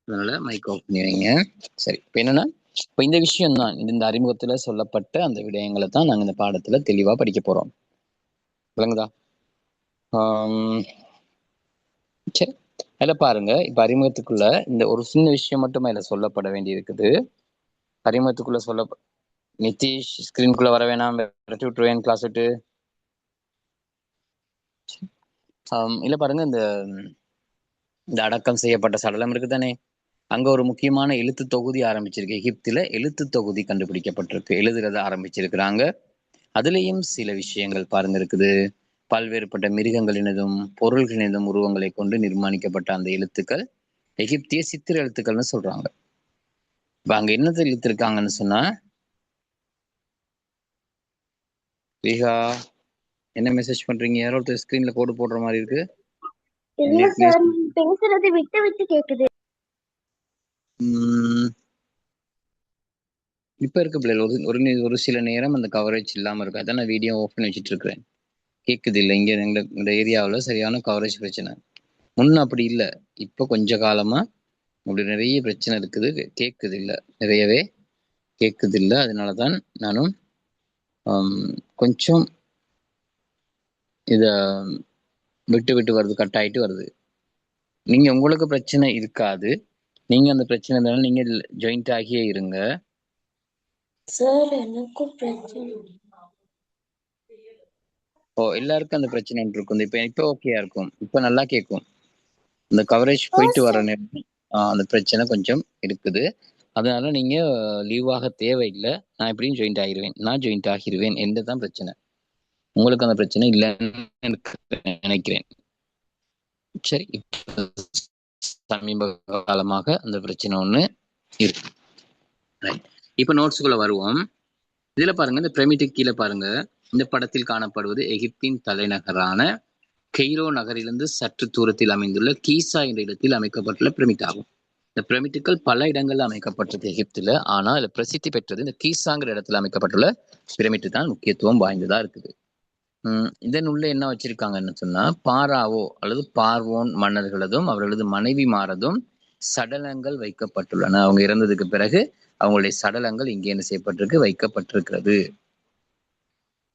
அதனால மைக் ஆஃப் பண்ணி வைங்க. சரி, இப்போ என்னன்னா, இப்போ இந்த விஷயம் தான், இந்த அறிமுகத்துல சொல்லப்பட்ட அந்த விடயங்களை தான் நாங்க இந்த பாடத்துல தெளிவா படிக்க போறோம். விளங்குதா? சரி, அதில் பாருங்க, இப்ப அறிமுகத்துக்குள்ள இந்த ஒரு சின்ன விஷயம் மட்டும் அதில் சொல்லப்பட வேண்டி இருக்குது. அறிமுகத்துக்குள்ள நிதிஷ் ஸ்கிரீனுக்குள்ள வர வேணாம், விரட்டி விட்டுருவேன் கிளாஸ் விட்டு. இல்ல பாருங்க, இந்த அடக்கம் செய்யப்பட்ட சடலம் இருக்குதானே, அங்க ஒரு முக்கியமான எழுத்து தொகுதி ஆரம்பிச்சிருக்கு. எகிப்தில எழுத்து தொகுதி கண்டுபிடிக்கப்பட்டிருக்கு, எழுதுறத ஆரம்பிச்சிருக்கிறாங்க. அதுலயும் சில விஷயங்கள் பாருங்க இருக்குது. பல்வேறுபட்ட மிருகங்களினதும் பொருள்களினதும் உருவங்களை கொண்டு நிர்மாணிக்கப்பட்ட அந்த எழுத்துக்கள் எகிப்திய சித்திர எழுத்துக்கள்னு சொல்றாங்க. இப்ப அங்க என்னது எழுத்திருக்காங்கன்னு சொன்னா, ரீகா என்ன மெசேஜ் பண்றீங்க? யாரோ ஒருத்தர் ஸ்கிரீன்ல கோடு போடுற மாதிரி இருக்கு. இல்ல சார், நீங்க பேசுறது விட்டு விட்டு கேக்குது. இப்ப இருக்க பிள்ளைகள் ஒரு சில நேரம் அந்த கவரேஜ் இல்லாம இருக்கு. அதான் நான் வீடியோ ஓப்பன் பண்ணி வச்சுட்டு இருக்கிறேன். கேக்குது இல்லை? இங்க இந்த ஏரியாவுல சரியான கவரேஜ் பிரச்சனை. முன்ன அப்படி இல்லை, இப்ப கொஞ்ச காலமா அப்படி நிறைய பிரச்சனை இருக்குது. கேக்குது இல்லை, நிறையவே கேக்குது இல்லை. அதனாலதான் நானும் கொஞ்சம் இத விட்டு விட்டு வருது, கட் ஆயிட்டு வருது. நீங்க உங்களுக்கு பிரச்சனை இருக்காது, நீங்க அந்த பிரச்சனை இருந்தாலும் நீங்க ஜாயிண்ட் ஆகியே இருங்க. சார் எனக்கும் பிரச்சனை. எல்லாருக்கும் அந்த பிரச்சனை இருக்கும். இப்ப ஓகேயா இருக்கும், இப்ப நல்லா கேட்கும். இந்த கவரேஜ் போயிட்டு வர நேரம் அந்த பிரச்சனை கொஞ்சம் இருக்குது. அதனால நீங்க லீவாக தேவையில்லை. நான் எப்படியும் ஜாயிண்ட் ஆகிருவேன், நான் ஜாயிண்ட் ஆகிருவேன். என்னதான் பிரச்சனை, உங்களுக்கு அந்த பிரச்சனை இல்லைன்னு நினைக்கிறேன். சரி, சமீப காலமாக அந்த பிரச்சனை ஒண்ணு இருக்கு. இப்ப நோட்ஸுக்குள்ள வருவோம். இதுல பாருங்க, இந்த பிரமிட்டுக்கு கீழே பாருங்க, இந்த படத்தில் காணப்படுவது எகிப்தின் தலைநகரான கெய்ரோ நகரிலிருந்து சற்று தூரத்தில் அமைந்துள்ள கீசா என்ற இடத்தில் அமைக்கப்பட்டுள்ள பிரமிட் ஆகும். இந்த பிரமிட்டுகள் பல இடங்கள்ல அமைக்கப்பட்டது எகிப்துல, ஆனா இதுல பிரசித்தி பெற்றது இந்த கீசாங்கிற இடத்துல அமைக்கப்பட்டுள்ள பிரமிட்டு தான் முக்கியத்துவம் வாய்ந்ததா இருக்குது. இதன் உள்ள என்ன வச்சிருக்காங்கன்னு சொன்னா, பாராவோ அல்லது பார்வோன் மன்னர்களதும் அவர்களது மனைவிமாரதும் சடலங்கள் வைக்கப்பட்டுள்ளன. அவங்க இறந்ததுக்கு பிறகு அவங்களுடைய சடலங்கள் இங்கே என்ன செய்யப்பட்டிருக்கு, வைக்கப்பட்டிருக்கிறது.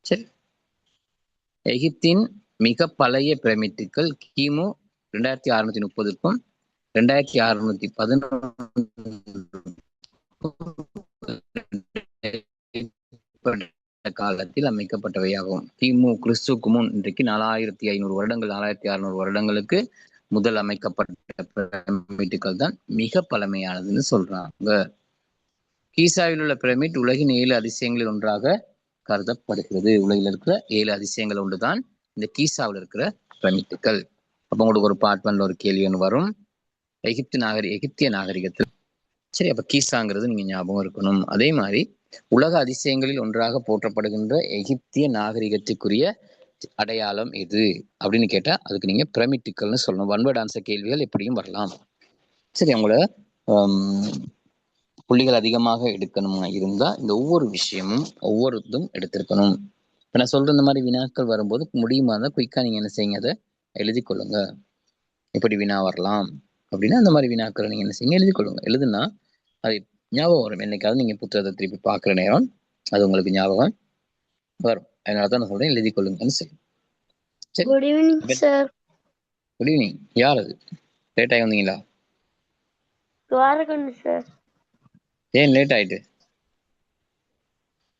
சரி, எகிப்தின் மிக பழைய பிரமிட்டுகள் கிமு 2630க்கும் 2611 காலத்தில் அமைக்கப்பட்டவையாகும். கிமு கிறிஸ்துக்கு முன் இன்றைக்கு 4500 வருடங்கள் 4600 வருடங்களுக்கு முதல் அமைக்கப்பட்ட பிரமிட்டுகள் தான் மிக பழமையானதுன்னு சொல்றாங்க. கீசாவில் உள்ள பிரமிட் உலகின் 7 அதிசயங்களில் ஒன்றாக கருதப்படுகிறது. உலகில் இருக்கிற 7 அதிசயங்கள் ஒன்றுதான் இந்த கீசாவில் இருக்கிற பிரமிட்டுகள். அப்ப உங்களுக்கு ஒரு பார்ட் 1ல ஒரு கேள்வி ஒன்று வரும், எகிப்திய நாகரிகத்தில். சரி, அப்ப கீசாங்கிறது நீங்க ஞாபகம் இருக்கணும். அதே மாதிரி உலக அதிசயங்களில் ஒன்றாக போற்றப்படுகின்ற எகிப்திய நாகரிகத்துக்குரிய அடையாளம் எது அப்படின்னு கேட்டா அதுக்கு நீங்க பிரமிட்டுகள்னு சொல்லணும். ஒன்வேர்ட் ஆன்சர் கேள்விகள் எப்படியும் வரலாம். சரி, அவங்கள புள்ளிகள் அதிகமாக எடுக்கணுமா இருந்தா இந்த ஒவ்வொரு விஷயமும் ஒவ்வொருத்தும் எடுத்திருக்கணும். இப்ப நான் சொல்ற இந்த மாதிரி வினாக்கள் வரும்போது முடியுமா இருந்தா குயிக்கா நீங்க என்ன செய்யுங்க, அதை எழுதி கொள்ளுங்க. இப்படி வினா வரலாம் அப்படின்னா அந்த மாதிரி வினாக்களை நீங்க என்ன செய்யுங்க, எழுதி கொள்ளுங்க. எழுதுனா அது ஞாபகம் வரும். என்னைக்காவது நீங்க புத்தகத்தை திருப்பி பார்க்குற நேரம் அது உங்களுக்கு ஞாபகம் வரும். அதனாலதான் நான் சொல்றேன், எழுதி கொள்ளுங்கன்னு சொல்லி. சரி, good evening sir. Good evening. யார் அது? லேட் ஆகி வந்தீங்களா? துவாரகன் சார். ஏன் லேட் ஆயிட்டு?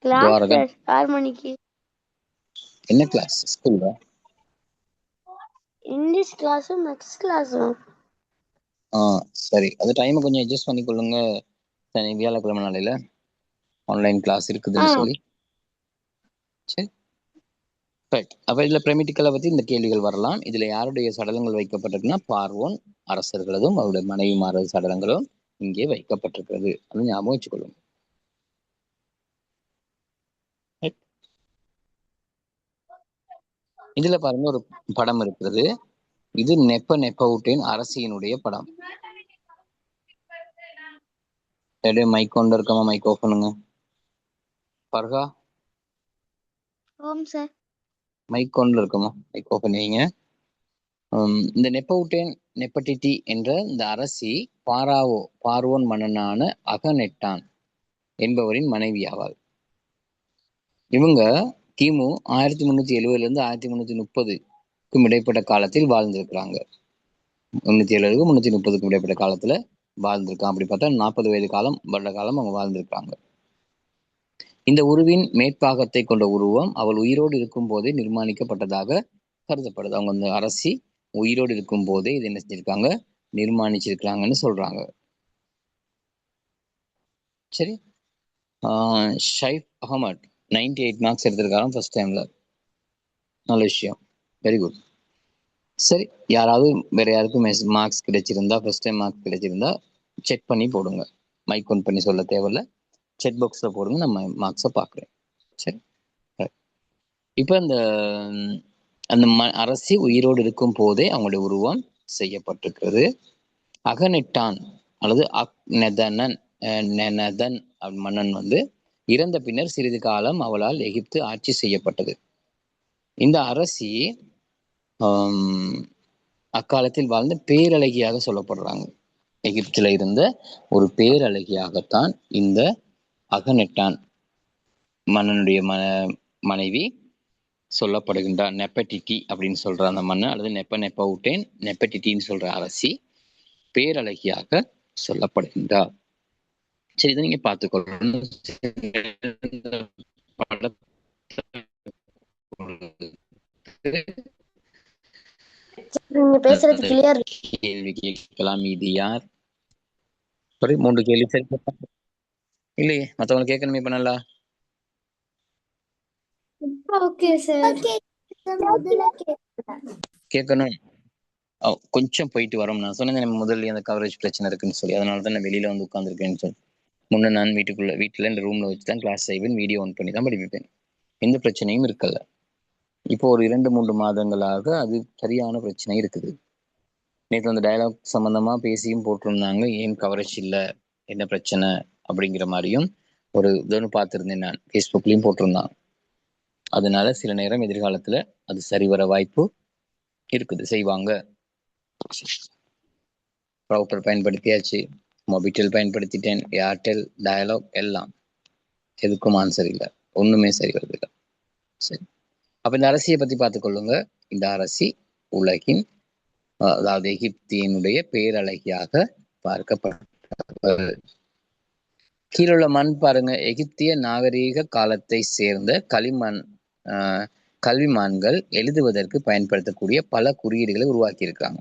கிளாஸ் சார் 6 மணிக்கு. என்ன கிளாஸ்? ஸ்கூல்ல இங்கிலீஷ் கிளாஸும் மேத்ஸ் கிளாஸும். சரி, அது டைமை கொஞ்சம் அட்ஜஸ்ட் பண்ணி கொள்ளுங்க. சனி வியாழக்கிழமை நாளையில ஆன்லைன் கிளாஸ் இருக்குதுன்னு சொல்லி. சரி, ரைட். அப்ப இதுல பிரமிட்டுக்களை பத்தி இந்த கேள்விகள் வரலாம். இதுல யாருடைய சடலங்கள் வைக்கப்பட்டிருக்குன்னா பார்வோன் அரசர்களதும் அவருடைய மனைவிமாரது சடலங்களும் இங்கே வைக்கப்பட்டிருக்கிறது. அது ஞாபகம் வச்சுக்கொள்ளுங்க. இதுல பாருங்க ஒரு படம் இருக்கிறது. இது நெப்பவுட்டேன் அரசியினுடைய படம். மைக் கொண்டு இருக்கமா, மைக் ஓப் பண்ணுங்க. பர்கா ஓம் சார். மைக் கொண்டு இருக்கமா, மைக் ஓப் பண்ணுவீங்க. இந்த நெப்பட்டிட்டி என்ற இந்த அரசி பார்வோன் மன்னனான அகநெட்டான் என்பவரின் மனைவி ஆவாள். இவங்க கிமு 1370 1330க்கும் இடைப்பட்ட காலத்தில் வாழ்ந்திருக்கிறாங்க. 370 330க்கும் இடைப்பட்ட காலத்துல வாழ்ந்திருக்கான். அப்படி பார்த்தா 40 வயது வருட காலம் அவங்க வாழ்ந்திருக்காங்க. இந்த உருவின் மேற்பாகத்தை கொண்ட உருவம் அவள் உயிரோடு இருக்கும் போதே நிர்மாணிக்கப்பட்டதாக கருதப்படுது. அவங்க அந்த அரசி உயிரோடு இருக்கும் போதே இது என்ன செஞ்சிருக்காங்க, நிர்மாணிச்சிருக்காங்கன்னு சொல்றாங்க. சரி, ஷைஃப் அகமட் 98 மார்க்ஸ் எடுத்திருக்காராம் ஃபர்ஸ்ட் டைம்ல. நல்ல விஷயம், வெரி குட். சரி, யாராவது வேற யாருக்கும் மார்க்ஸ் கிடைச்சிருந்தா, ஃபர்ஸ்ட் டைம் மார்க்ஸ் கிடைச்சிருந்தா செக் பண்ணி போடுங்க. மைக் ஒன் பண்ணி சொல்ல தேவையில்ல, செக் பாக்ஸ்ல போடுங்க, நம்ம மார்க்ஸை பார்க்குறேன். சரி, இப்போ அந்த அரசி உயிரோடு இருக்கும் போதே அவங்களுடைய உருவம் செய்யப்பட்டிருக்கிறது. அகநெட்டான் அல்லது அக்நெதனன் மன்னன் இறந்த பின்னர் சிறிது காலம் அவளால் எகிப்து ஆட்சி செய்யப்பட்டது. இந்த அரசி அக்காலத்தில் வாழ்ந்த பேரழகியாக சொல்லப்படுறாங்க. எகிப்துல இருந்த ஒரு பேரழகியாகத்தான் இந்த அகநெட்டான் மன்னனுடைய மனைவி சொல்லப்படுகின்றார். நெப்பட்டிட்டி அப்படின்னு சொல்ற அந்த மன்னன் அல்லது நெப்பவுட்டேன் நெப்பட்டிட்டின்னு சொல்ற அரசி பேரழகியாக சொல்லப்படுகின்றார். சரி, இதை நீங்க பார்த்துக்கொள்ளணும். நீங்க பேசுறது கிளியர். கேள்வி கேட்கலாம். இது யார்? சரி, 3 கேள்வி சரி இல்லையே, மற்றவங்க கேட்கணுமே. இப்ப நல்லா ஓகே சார். கேட்கணும். கொஞ்சம் போயிட்டு வரோம். நான் சொன்னேன் முதல்ல அந்த கவரேஜ் பிரச்சனை இருக்குன்னு சொல்லி, அதனால தான் நான் வெளியில வந்து உட்காந்துருக்கேன்னு சொல்லி. முன்ன நான் வீட்டில் இந்த ரூம்ல வச்சு தான் கிளாஸ் செய்வேன், வீடியோ ஆன் பண்ணி தான் படிப்பேன். எந்த பிரச்சனையும் இருக்கல. இப்போ ஒரு 2-3 மாதங்களாக அது சரியான பிரச்சனை இருக்குது. நேற்று அந்த டயலாக் சம்பந்தமா பேசியும் போட்டிருந்தாங்க, ஏன் கவரேஜ் இல்லை, என்ன பிரச்சனை அப்படிங்கிற மாதிரியும் ஒரு இதுன்னு பார்த்துருந்தேன். நான் ஃபேஸ்புக்லயும் போட்டிருந்தான். அதனால சில நேரம் எதிர்காலத்துல அது சரிவர வாய்ப்பு இருக்குது, செய்வாங்க. ப்ரௌட்டர் பயன்படுத்தியாச்சு, மொபிட்டெல் பயன்படுத்திட்டேன், ஏர்டெல், டயலாக் எல்லாம், எதுக்கும் ஆன்சர் இல்லை, ஒண்ணுமே சரி வருது இல்லை. சரி, அப்ப இந்த அரசியை பத்தி பார்த்துக்கொள்ளுங்க. இந்த அரசி உலகின் அதாவது எகிப்தியனுடைய பேரழகியாக பார்க்கப்பட்ட. கீழுள்ள மண் பாருங்க, எகிப்திய நாகரீக காலத்தை சேர்ந்த கல்விமான்கள் எழுதுவதற்கு பயன்படுத்தக்கூடிய பல குறியீடுகளை உருவாக்கி இருக்காங்க.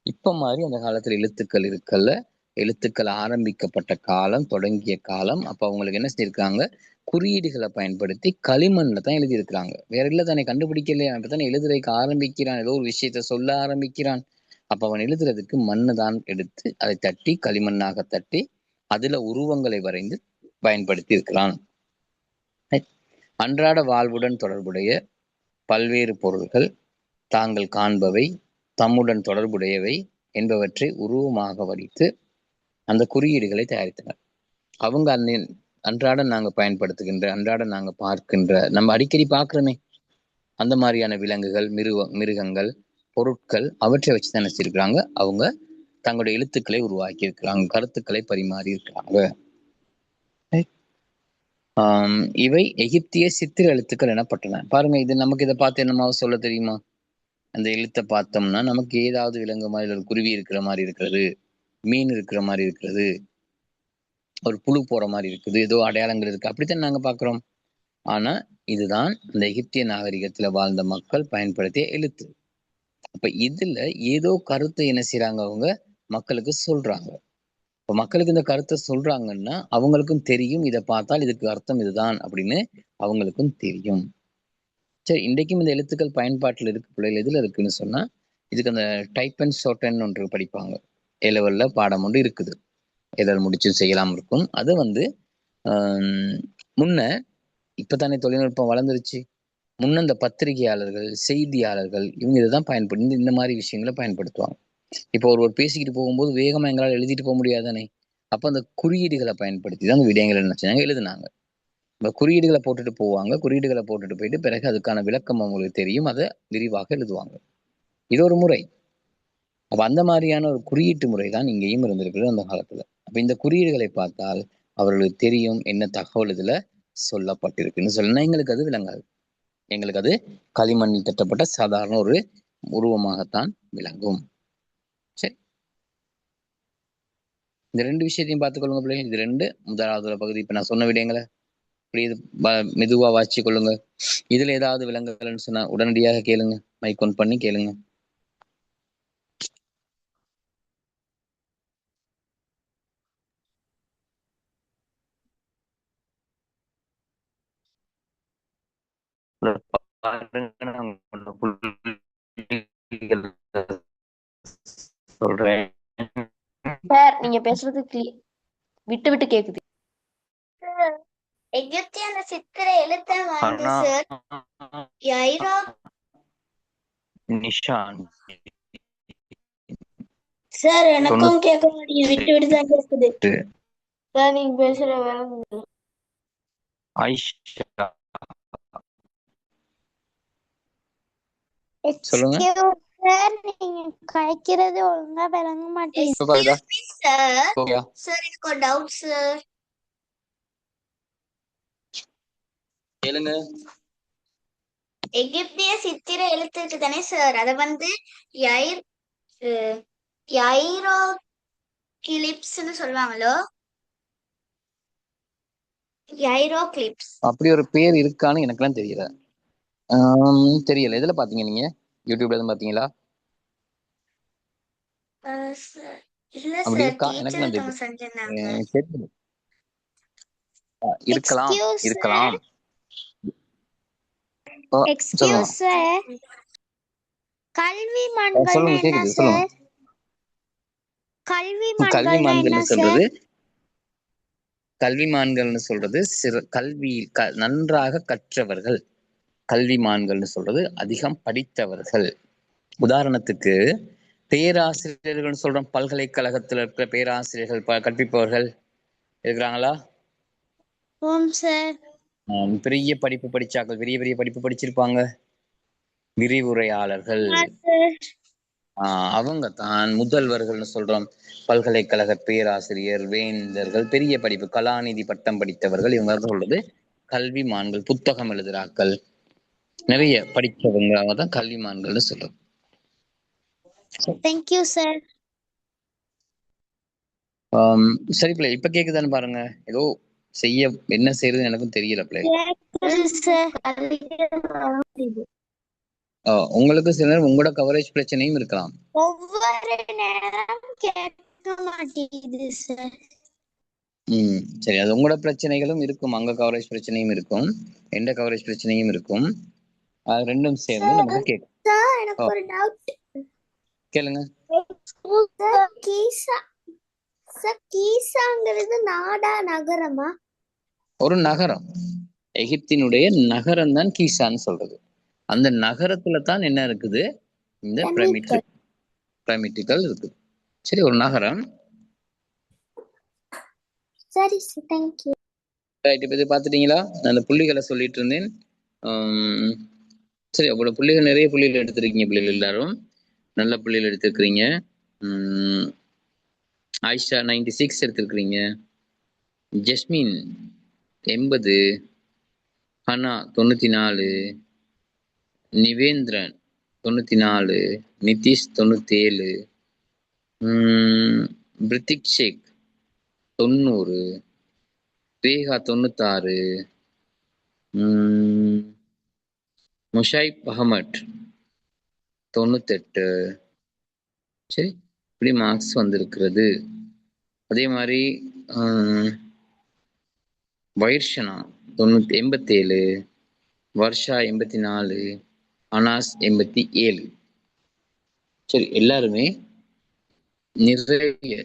இப்ப மாதிரி அந்த காலத்துல எழுத்துக்கள் இருக்கல்ல, எழுத்துக்கள் ஆரம்பிக்கப்பட்ட காலம், தொடங்கிய காலம். அப்ப அவங்களுக்கு என்ன செஞ்சிருக்காங்க, குறியீடுகளை பயன்படுத்தி களிமண்ல தான் எழுதியிருக்கிறாங்க. வேற இல்லை தானே, கண்டுபிடிக்கலையா? அப்பதானே எழுதுறதுக்கு ஆரம்பிக்கிறான், ஏதோ ஒரு விஷயத்த சொல்ல ஆரம்பிக்கிறான். அப்ப அவன் எழுதுறதுக்கு மண்ணு தான் எடுத்து அதை தட்டி, களிமண்ணாக தட்டி அதுல உருவங்களை வரைந்து பயன்படுத்தி இருக்கிறான். அன்றாட வாழ்வுடன் தொடர்புடைய பல்வேறு பொருள்கள், தாங்கள் காண்பவை, தம்முடன் தொடர்புடையவை என்பவற்றை உருவமாக வடித்து அந்த குறியீடுகளை தயாரித்தனர். அவங்க அன்றாட நாங்க பயன்படுத்துகின்ற, அன்றாட நாங்க பார்க்கின்ற, நம்ம அடிக்கடி பார்க்கிறோமே அந்த மாதிரியான விலங்குகள், மிருகங்கள், பொருட்கள், அவற்றை வச்சுதான் நினைச்சிருக்கிறாங்க. அவங்க தங்களுடைய எழுத்துக்களை உருவாக்கி இருக்கிறாங்க, கருத்துக்களை பரிமாறி இருக்கிறாங்க. இவை எகிப்திய சித்திர எழுத்துக்கள் எனப்பட்டன. பாருங்க, இது நமக்கு இதை பார்த்து என்னமாவது சொல்ல தெரியுமா? அந்த எழுத்தை பார்த்தோம்னா நமக்கு ஏதாவது விலங்கு மாதிரி, ஒரு குருவி இருக்கிற மாதிரி இருக்கிறது, மீன் இருக்கிற மாதிரி இருக்கிறது, ஒரு புழு போற மாதிரி இருக்குது, ஏதோ அடையாளங்கள் இருக்கு, அப்படித்தான் நாங்க பாக்குறோம். ஆனா இதுதான் இந்த எகிப்திய நாகரிகத்துல வாழ்ந்த மக்கள் பயன்படுத்திய எழுத்து. அப்ப இதுல ஏதோ கருத்தை என்ன செய்யறாங்க, அவங்க மக்களுக்கு சொல்றாங்க. இப்ப மக்களுக்கு இந்த கருத்தை சொல்றாங்கன்னா அவங்களுக்கும் தெரியும், இதை பார்த்தால் இதுக்கு அர்த்தம் இதுதான் அப்படின்னு அவங்களுக்கும் தெரியும். சரி, இன்றைக்கும் இந்த எழுத்துக்கள் பயன்பாட்டில் இருக்கு பிள்ளைகள். எதுல இருக்குன்னு சொன்னா, இதுக்கு அந்த டைப் அண்ட் ஷார்ட்ஹேண்ட் ஒன்று படிப்பாங்க, ஏ-லெவல்ல பாடம் ஒன்று இருக்குது, ஏதாவது முடிச்சு செய்யலாம் இருக்கும். அது முன்ன இப்பதானே தொழில்நுட்பம் வளர்ந்துருச்சு. முன்ன இந்த பத்திரிகையாளர்கள், செய்தியாளர்கள் இவங்க இதைதான் பயன்படுத்தி இந்த மாதிரி விஷயங்களை பயன்படுத்துவாங்க. இப்போ ஒருவர் பேசிக்கிட்டு போகும்போது வேகமா எங்களால் எழுதிட்டு போக முடியாதானே, அப்ப அந்த குறியீடுகளை பயன்படுத்தி தான் அந்த விடயங்களை என்ன செஞ்சாங்க, எழுதினாங்க. இந்த குறியீடுகளை போட்டுட்டு போவாங்க, குறியீடுகளை போட்டுட்டு போயிட்டு பிறகு அதுக்கான விளக்கம் அவங்களுக்கு தெரியும், அதை விரிவாக எழுதுவாங்க. இது ஒரு முறை. அப்ப அந்த மாதிரியான ஒரு குறியீட்டு முறை தான் இங்கேயும் இருந்திருக்கிறது அந்த காலத்துல. அப்ப இந்த குறியீடுகளை பார்த்தால் அவர்களுக்கு தெரியும் என்ன தகவல் இதுல சொல்லப்பட்டிருக்குன்னு சொன்னா எங்களுக்கு அது விளங்காது. எங்களுக்கு அது களிமண்ணில் தட்டப்பட்ட சாதாரண ஒரு உருவமாகத்தான் விளங்கும். சரி, இந்த ரெண்டு விஷயத்தையும் பார்த்துக்கொள்ளுங்க பிள்ளைங்க. இது ரெண்டு முதலாவது பகுதி. இப்ப நான் சொன்ன விடயங்களை இப்படி இது மெதுவா வாசிச்சு கொள்ளுங்க. இதுல ஏதாவது விலங்குகள்னு சொன்னா உடனடியாக கேளுங்க, மைக் ஒன் பண்ணி கேளுங்க. சொல்றேன் சார், நீங்க பேசுறது விட்டு விட்டு கேக்குது. எகிப்திய அந்த சித்திர எழுத்தை வந்து சார் யைரோ நிஷான் சார் எனக்கும் கேட்க மாட்டேங்குது, விட்டு விட்டு தான் கேக்குது சார். நீங்க பேசுற வேலை ஆயிஷா சொல்லுங்க. சார் நீங்க கழிக்கிறது ஒழுங்கா விளங்க மாட்டேங்குது. Excuse me sir. சார் எனக்கு ஒரு டவுட் சார். கேளுங்க. எகிப்திய சித்திர எழுத்து இருக்கு தானே சார், அத வந்து யைரோ கிளிப்ஸ்னு சொல்லுவாங்களோ? யைரோ கிளிப்ஸ் அப்படி ஒரு பேர் இருக்கான்னு எனக்குலாம் தெரியல. தெரியல. எதுல பாத்தீங்க நீங்க? யூடியூப்ல எதுவும் பாத்தீங்களா? இல்ல அப்படி சார், இருக்கா? டீச்சர் எனக்கு ஒருத்தவங்க செஞ்சிருந்தாங்க. இருக்கலாம் இருக்கலாம். எக்ஸ்கியூஸ் சார், கல்விமான்கள் சொல்லுங்க, என்ன கேக்குது, சொல்லுங்க. சார்? கல்விமான்கள்னு சொல்றது கல்விமான்கள்னு சொல்றது கல்வி நன்றாக கற்றவர்கள். கல்விமான்கள்னு சொல்றது அதிகம் படித்தவர்கள். உதாரணத்துக்கு பேராசிரியர்கள் சொல்றோம். பல்கலைக்கழகத்துல இருக்கிற பேராசிரியர்கள், கற்பிப்பவர்கள் இருக்கிறாங்களா? பெரிய படிப்பு படிச்சாக்கள், பெரிய பெரிய படிப்பு படிச்சிருப்பாங்க. விரிவுரையாளர்கள், அவங்க தான் முதல்வர்கள்னு சொல்றோம். பல்கலைக்கழக பேராசிரியர், வேந்தர்கள், பெரிய படிப்பு கலாநிதி பட்டம் படித்தவர்கள், இவங்க சொல்றது கல்விமான்கள். புத்தகம் எழுதுறாக்கள், நிறைய படிச்சவங்க, அவங்க தான் கல்விமான்கள்னு சொல்றோம். Thank you sir. சரி பிள்ளை, இப்ப கேக்குதான்னு பாருங்க. ஏதோ செய்ய என்ன செய்யறதுன்னு எனக்கும் தெரியல பிள்ளை. உங்களுக்கு சில நேரம் உங்களோட கவரேஜ் பிரச்சனையும் இருக்கலாம். ஒவ்வொரு நேரம் கேட்க மாட்டேங்குது சார். சரி, அது உங்களோட பிரச்சனைகளும் இருக்கும். அங்க கவரேஜ் பிரச்சனையும் இருக்கும், எந்த கவரேஜ் பிரச்சனையும் இருக்கும். அது ரெண்டும் சேர்ந்து நமக்கு கேட்கும். எனக்கு ஒரு டவுட். கேளுங்க. கீசாங்கிறது நாடா நகரமா? ஒரு நகரம். எகிப்தினுடைய நகரம் தான் கீசான்னு சொல்றது. அந்த நகரத்துல தான் என்ன இருக்குது, இந்த பிரமிட்டுகள் இருக்குது. சரி, ஒரு நகரம். சரி, தேங்க்யூ. இப்ப இது பாத்துட்டீங்களா? நான் அந்த புள்ளிகளை சொல்லிட்டு இருந்தேன். சரி, அவ்வளவு புள்ளிகள், நிறைய புள்ளிகள் எடுத்திருக்கீங்க பிள்ளைகள். எல்லாரும் நல்ல புள்ளிகள் எடுத்திருக்கிறீங்க. ஆயிஷா 96 எடுத்திருக்கிறீங்க, ஜஸ்மின் 80, ஹனா 94, நிவேந்திரன் 94, நிதிஷ் 97, பிரித்திக் ஷேக் 90, ரேகா 96, முஷைப் அகமட் 98. சரி, இப்படி மார்க்ஸ் வந்திருக்கிறது. அதே மாதிரி வைர்ஷனா 87, வர்ஷா 84, அனாஸ் 87. சரி, எல்லாருமே நிறைய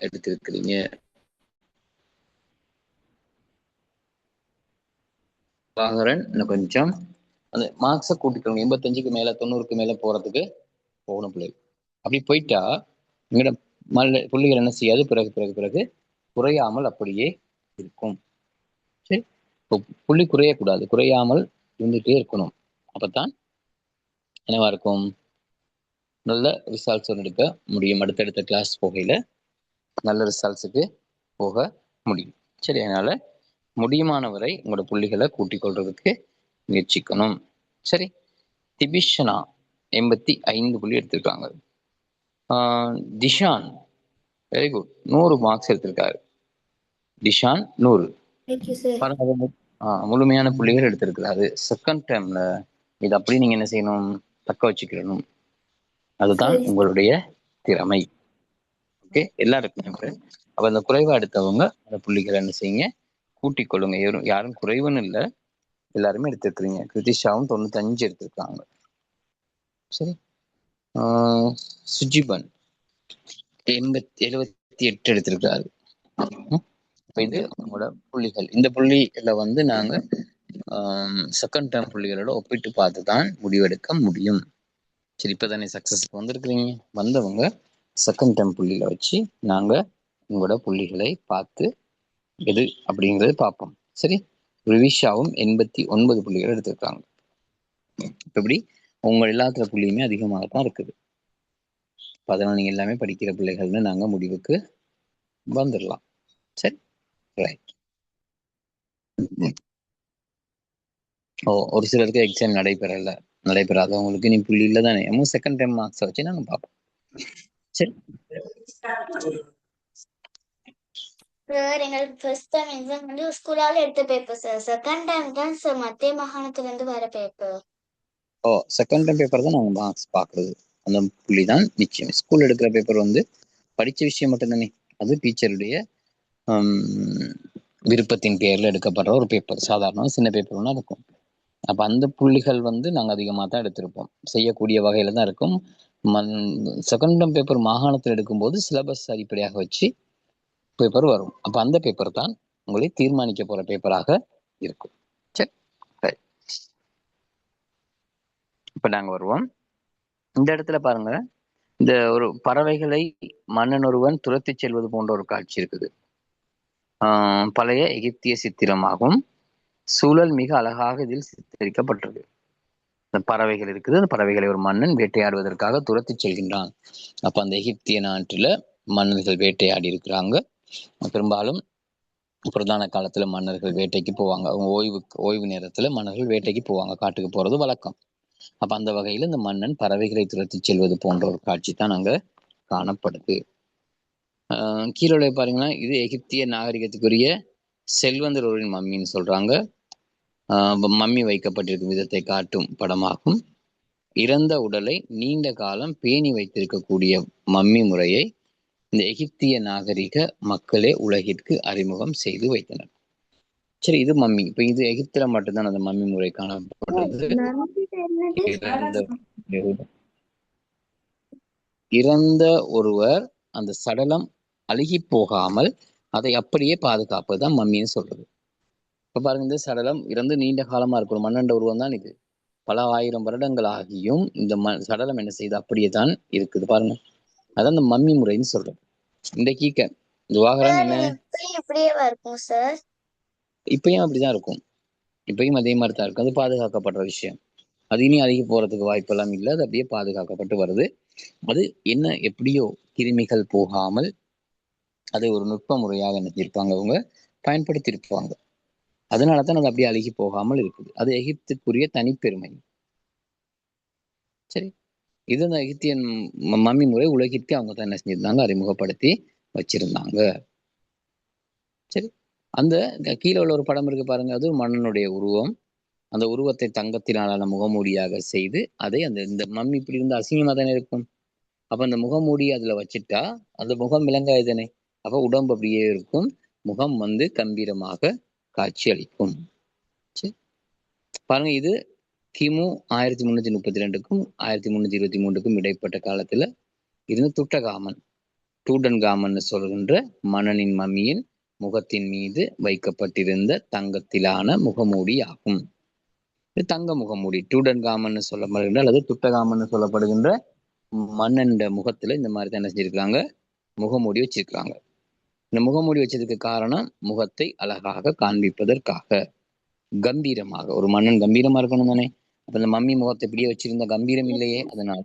எடுத்திருக்கிறீங்க. திவாகரன் இன்னும் கொஞ்சம் அந்த மார்க்ஸை கூட்டிக்கணும். 85க்கு மேல 90க்கு மேல போறதுக்கு போகணும் பிள்ளை. அப்படி போயிட்டா எங்கட புள்ளிகள் என்ன செய்யாது, பிறகு பிறகு பிறகு குறையாமல் அப்படியே இருக்கும். சரி, இப்போ புள்ளி குறையக்கூடாது, குறையாமல் இருந்துகிட்டே இருக்கணும். அப்பதான் என்னவா இருக்கும், நல்ல ரிசல்ட்ஸ் எடுக்க முடியும். அடுத்தடுத்த கிளாஸ் போகையில நல்ல ரிசல்ட்ஸுக்கு போக முடியும். சரி, அதனால முடியுமானவரை உங்களோட புள்ளிகளை கூட்டிக் கொள்றதுக்கு முயற்சிக்கணும். சரி, திபிஷனா 85 புள்ளி எடுத்திருக்காங்க. திஷான் வெரி குட், 100 மார்க்ஸ் எடுத்திருக்காரு. திஷான் 100. முழுமையான புள்ளிகள் எடுத்திருக்கிறாரு. செகண்ட் டைம்ல இது அப்படி நீங்க என்ன செய்யணும், தக்க வச்சுக்கணும். அதுதான் உங்களுடைய திறமை. ஓகே, எல்லாருக்கும். அப்ப அந்த குறைவா எடுத்தவங்க அந்த புள்ளிகளை என்ன செய்யுங்க, கூட்டிக் கொள்ளுங்க. யாரும் குறைவுன்னு இல்லை, எல்லாருமே எடுத்திருக்கிறீங்க. கிருத்திஷாவும் 95 எடுத்திருக்காங்க. சரி, சுஜிபன் 78 எடுத்திருக்காரு. இது உங்களோட புள்ளிகள். இந்த புள்ளிகளை வந்து நாங்க செகண்ட் டேர்ம் புள்ளிகளோட ஒப்பிட்டு பார்த்து தான் முடிவெடுக்க முடியும். சரி, இப்பதானே சக்சஸ் வந்திருக்கிறீங்க, வந்தவங்க செகண்ட் டேர்ம் புள்ளியில வச்சு நாங்க உங்களோட புள்ளிகளை பார்த்து எது அப்படிங்கறது பார்ப்போம். சரி, ரிவிஷாவும் 89 புள்ளிகள் எடுத்திருக்காங்க. இப்படி உங்க எல்லாத்துல புள்ளியுமே அதிகமாகத்தான் இருக்குது. அதனால நீங்க எல்லாமே படிக்கிற பிள்ளைகள்னு நாங்க முடிவுக்கு வந்துடலாம். சரி, ரைட். ஒரு சிலருக்கு எக்ஸாம் நடைபெறாதவங்களுக்கு நீ புள்ளி இல்லை தானே, செகண்ட் டைம் மார்க்ஸ் வச்சு நாங்க பார்ப்போம். சரி, சார் எங்களுக்கு ஃபர்ஸ்ட் டைம் எக்ஸாம் வந்து ஸ்கூலால எடுத்த பேப்பர் சார். செகண்ட் டைம் தான் சார் மத்திய மாகாணத்துல இருந்து வர பேப்பர். செகண்ட் டைம் பேப்பர் தான் நாங்க மார்க்ஸ் பாக்குறது. அந்த புள்ளி தான் நிச்சயம். ஸ்கூல் எடுக்கிற பேப்பர் வந்து படிச்ச விஷயம் மட்டும் தானே, அது டீச்சருடைய விருப்பத்தின் பேர்ல எடுக்கப்படுற ஒரு பேப்பர். சாதாரண சின்ன பேப்பர் ஒன்றா இருக்கும். அப்ப அந்த புள்ளிகள் வந்து நாங்க அதிகமாக தான் எடுத்திருப்போம், செய்யக்கூடிய வகையில தான் இருக்கும். செகண்ட் டைம் பேப்பர் மாகாணத்தில் எடுக்கும்போது சிலபஸ் அடிப்படையாக வச்சு பேப்பர் வரும். அப்ப அந்த பேப்பர் தான் உங்களை தீர்மானிக்க போற பேப்பராக இருக்கும். சரி, இப்ப நாங்க வருவோம். இந்த இடத்துல பாருங்க, இந்த ஒரு பறவைகளை மன்னன் ஒருவன் துரத்தி செல்வது போன்ற ஒரு காட்சி இருக்குது. பழைய எகிப்திய சித்திரமாகும். சூழல் மிக அழகாக இதில் சித்தரிக்கப்பட்டிருக்கு. இந்த பறவைகள் இருக்குது, அந்த பறவைகளை ஒரு மன்னன் வேட்டையாடுவதற்காக துரத்தி செல்கின்றான். அப்ப அந்த எகிப்திய நாட்டுல மன்னர்கள் வேட்டையாடி இருக்கிறாங்க. பெரும்பாலும் பிரதான காலத்துல மன்னர்கள் வேட்டைக்கு போவாங்க. அவங்க ஓய்வு நேரத்துல மன்னர்கள் வேட்டைக்கு போவாங்க, காட்டுக்கு போறது வழக்கம். அப்ப அந்த வகையில இந்த மன்னன் பறவைகளை துரத்தி செல்வது போன்ற ஒரு காட்சி தான் அங்க காணப்படுது. கீழே பாருங்கன்னா, இது எகிப்திய நாகரிகத்துக்குரிய செல்வந்தர் ஒருவரின் மம்மின்னு சொல்றாங்க. மம்மி வைக்கப்பட்டிருக்கும் விதத்தை காட்டும் படமாகும். இறந்த உடலை நீண்ட காலம் பேணி வைத்திருக்கக்கூடிய மம்மி முறையை இந்த எகிப்திய நாகரிக மக்களே உலகிற்கு அறிமுகம் செய்து வைத்தனர். சரி, இது மம்மி. இப்ப இது எகிப்துல மட்டும்தான் அந்த மம்மி முறை காணப்படுறது. இறந்த ஒருவர் அந்த சடலம் அழுகி போகாமல் அதை அப்படியே பாதுகாப்பதுதான் மம்மின்னு சொல்றது. இப்ப பாருங்க, இந்த சடலம் இறந்து நீண்ட காலமா இருக்கணும். மண்ணண்ட உருவம் தான் இது. பல ஆயிரம் வருடங்கள் ஆகியும் இந்த சடலம் என்ன செய்யுது, அப்படியே தான் இருக்குது. பாருங்க, அதான் இந்த மம்மி முறைன்னு சொல்றது. இந்த கீக்க துவாகரன் என்ன இப்படியேவா இருக்கும் சார்? இப்பயும் அப்படிதான் இருக்கும். இப்பயும் அதே மாதிரி தான் இருக்கும். அது பாதுகாக்கப்படுற விஷயம். அது இனி அழுகி போறதுக்கு வாய்ப்பெல்லாம் இல்லை. அது அப்படியே பாதுகாக்கப்பட்டு வருது. அது என்ன, எப்படியோ கிருமிகள் போகாமல் அதை ஒரு நுட்ப முறையாக நினைத்திருப்பாங்க, அவங்க பயன்படுத்தியிருப்பாங்க. அதனாலதான் அது அப்படியே அழுகி போகாமல் இருக்குது. அது எகிப்துக்குரிய தனிப்பெருமை. சரி, இது அந்த எகிப்தியன் மம்மி முறை உலகிற்கு அவங்க தான் என்ன செஞ்சிருந்தாங்க, அறிமுகப்படுத்தி வச்சிருந்தாங்க. சரி, அந்த கீழே உள்ள ஒரு படம் இருக்கு பாருங்க, அது மன்னனுடைய உருவம். அந்த உருவத்தை தங்கத்தினாலான முகமூடியாக செய்து அதை இந்த மம்மி இப்படி இருந்து அசிங்கமா தானே இருக்கும். அப்ப அந்த முகமூடி அதுல வச்சுட்டா அந்த முகம் விளங்காதுதானே. அப்ப உடம்பு அப்படியே இருக்கும், முகம் வந்து கம்பீரமாக காட்சி அளிக்கும். சரி, பாருங்க, இது கிமு 1332க்கும் 1323க்கும் இடைப்பட்ட காலத்துல இருந்து துட்டன்காமன் சொல்கின்ற மன்னனின் மம்மியின் முகத்தின் மீது வைக்கப்பட்டிருந்த தங்கத்திலான முகமூடி ஆகும். இது தங்க முகமூடி டூடன்காமன் சொல்லப்படுகின்ற அல்லது துட்டகாமன் சொல்லப்படுகின்ற மன்னன் முகத்துல இந்த மாதிரி தான் என்ன செஞ்சிருக்காங்க, முகமூடி வச்சிருக்காங்க. இந்த முகமூடி வச்சதுக்கு காரணம் முகத்தை அழகாக காண்பிப்பதற்காக, கம்பீரமாக. ஒரு மன்னன் கம்பீரமா இருக்கணும் தானே. அப்ப இந்த மம்மி முகத்தை இப்படியே வச்சிருந்த கம்பீரம் இல்லையே, அதனால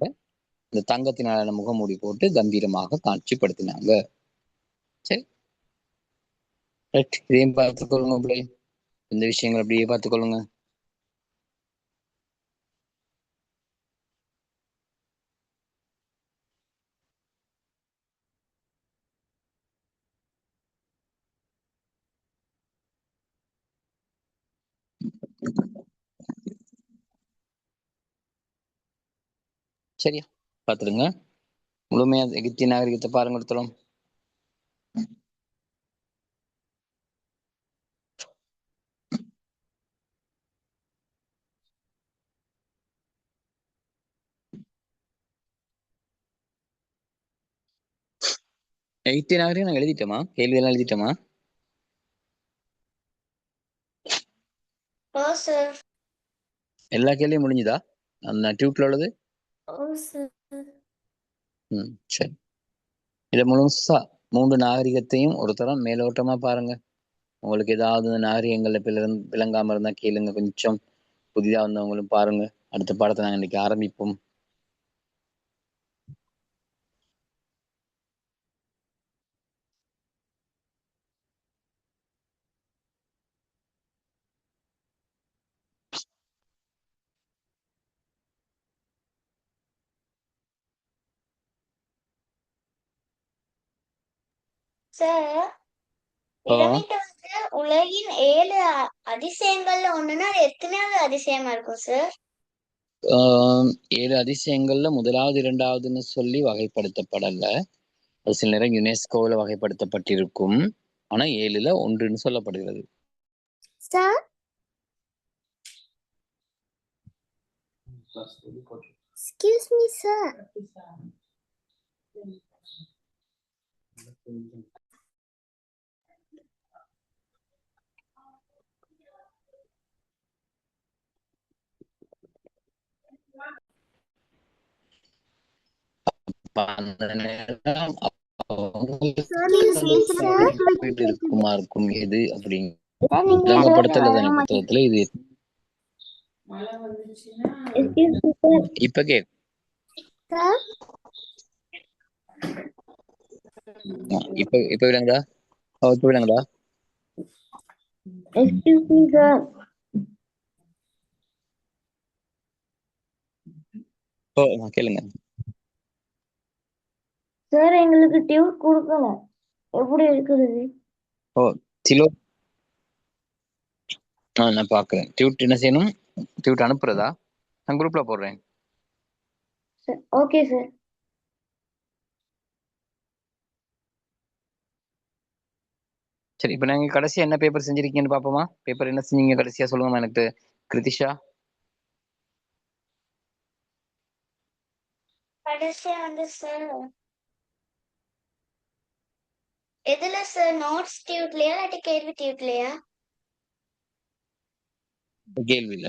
இந்த தங்கத்தினாலான முகமூடி போட்டு கம்பீரமாக காட்சிப்படுத்தினாங்க. சரி, ரைட். இதையும் பார்த்துக்கொள்ளுங்க பிள்ளை. இந்த விஷயங்கள் அப்படியே பார்த்துக்கொள்ளுங்க. சரியா, பார்த்துடுங்க. முழுமையா எகிப்திய நாகரிகத்தை பாருங்க ஒருத்தரும். எகிப்திய நாகரிகம் நான் எழுதிட்டோமா? கேள்வியெல்லாம் எழுதிட்டோமா? ஓ சார். எல்லா கேள்வியும் முடிஞ்சுதா அந்த டியூட்ல உள்ளது? ஓ சார். சரி. இதை முழுசா 3 நாகரிகத்தையும் ஒரு தரம் மேலோட்டமா பாருங்க. உங்களுக்கு ஏதாவது நாகரிகங்கள்ல விளங்காம இருந்தா கேளுங்க. கொஞ்சம் புதிதா வந்தவங்களும் பாருங்க. அடுத்த பாடத்தை நாங்கள் இன்னைக்கு ஆரம்பிப்போம். சார், பிரமிட் வந்து உலகின் 7 அதிசயங்கள்ல ஒண்ணுன்னா அது எத்தனையாவது அதிசயமா இருக்கும் சார்? 7 அதிசயங்கள்ல முதலாவது 2வதுன்னு சொல்லி வகைப்படுத்தப்படல. அது சில நேரம் யுனெஸ்கோவில் வகைப்படுத்தப்பட்டிருக்கும். ஆனா 7ல 1ன்னு சொல்லப்படுகிறது. Sir, excuse me sir. அந்த நேரம் இருக்குமா இருக்கும் எது அப்படின்னு விளங்கப்படுத்தல தானே புத்தகத்துல. இது இப்ப கேக்கு இப்ப விளங்குதா? இப்ப விளங்குதா? கேளுங்க சார். எங்களுக்கு டியூட் கொடுக்கல, எப்படி இருக்கிறது? சிலோ நான் பாக்குறேன். டியூட் என்ன செய்யணும்? டியூட் அனுப்புறதா? நான் குரூப்ல போடுறேன். Okay sir. சரி, இப்ப நாங்க கடைசியா என்ன பேப்பர் செஞ்சிருக்கீங்கன்னு பாப்போமா? பேப்பர் என்ன செஞ்சீங்க கடைசியா சொல்லுங்க எனக்கு, கிருத்திஷா. கடைசியா வந்து சார் எதுல சார்? நோட்ஸ் டியூட்லயா இல்லாட்டி கேள்வி டியூட்லயா? கேள்வியில.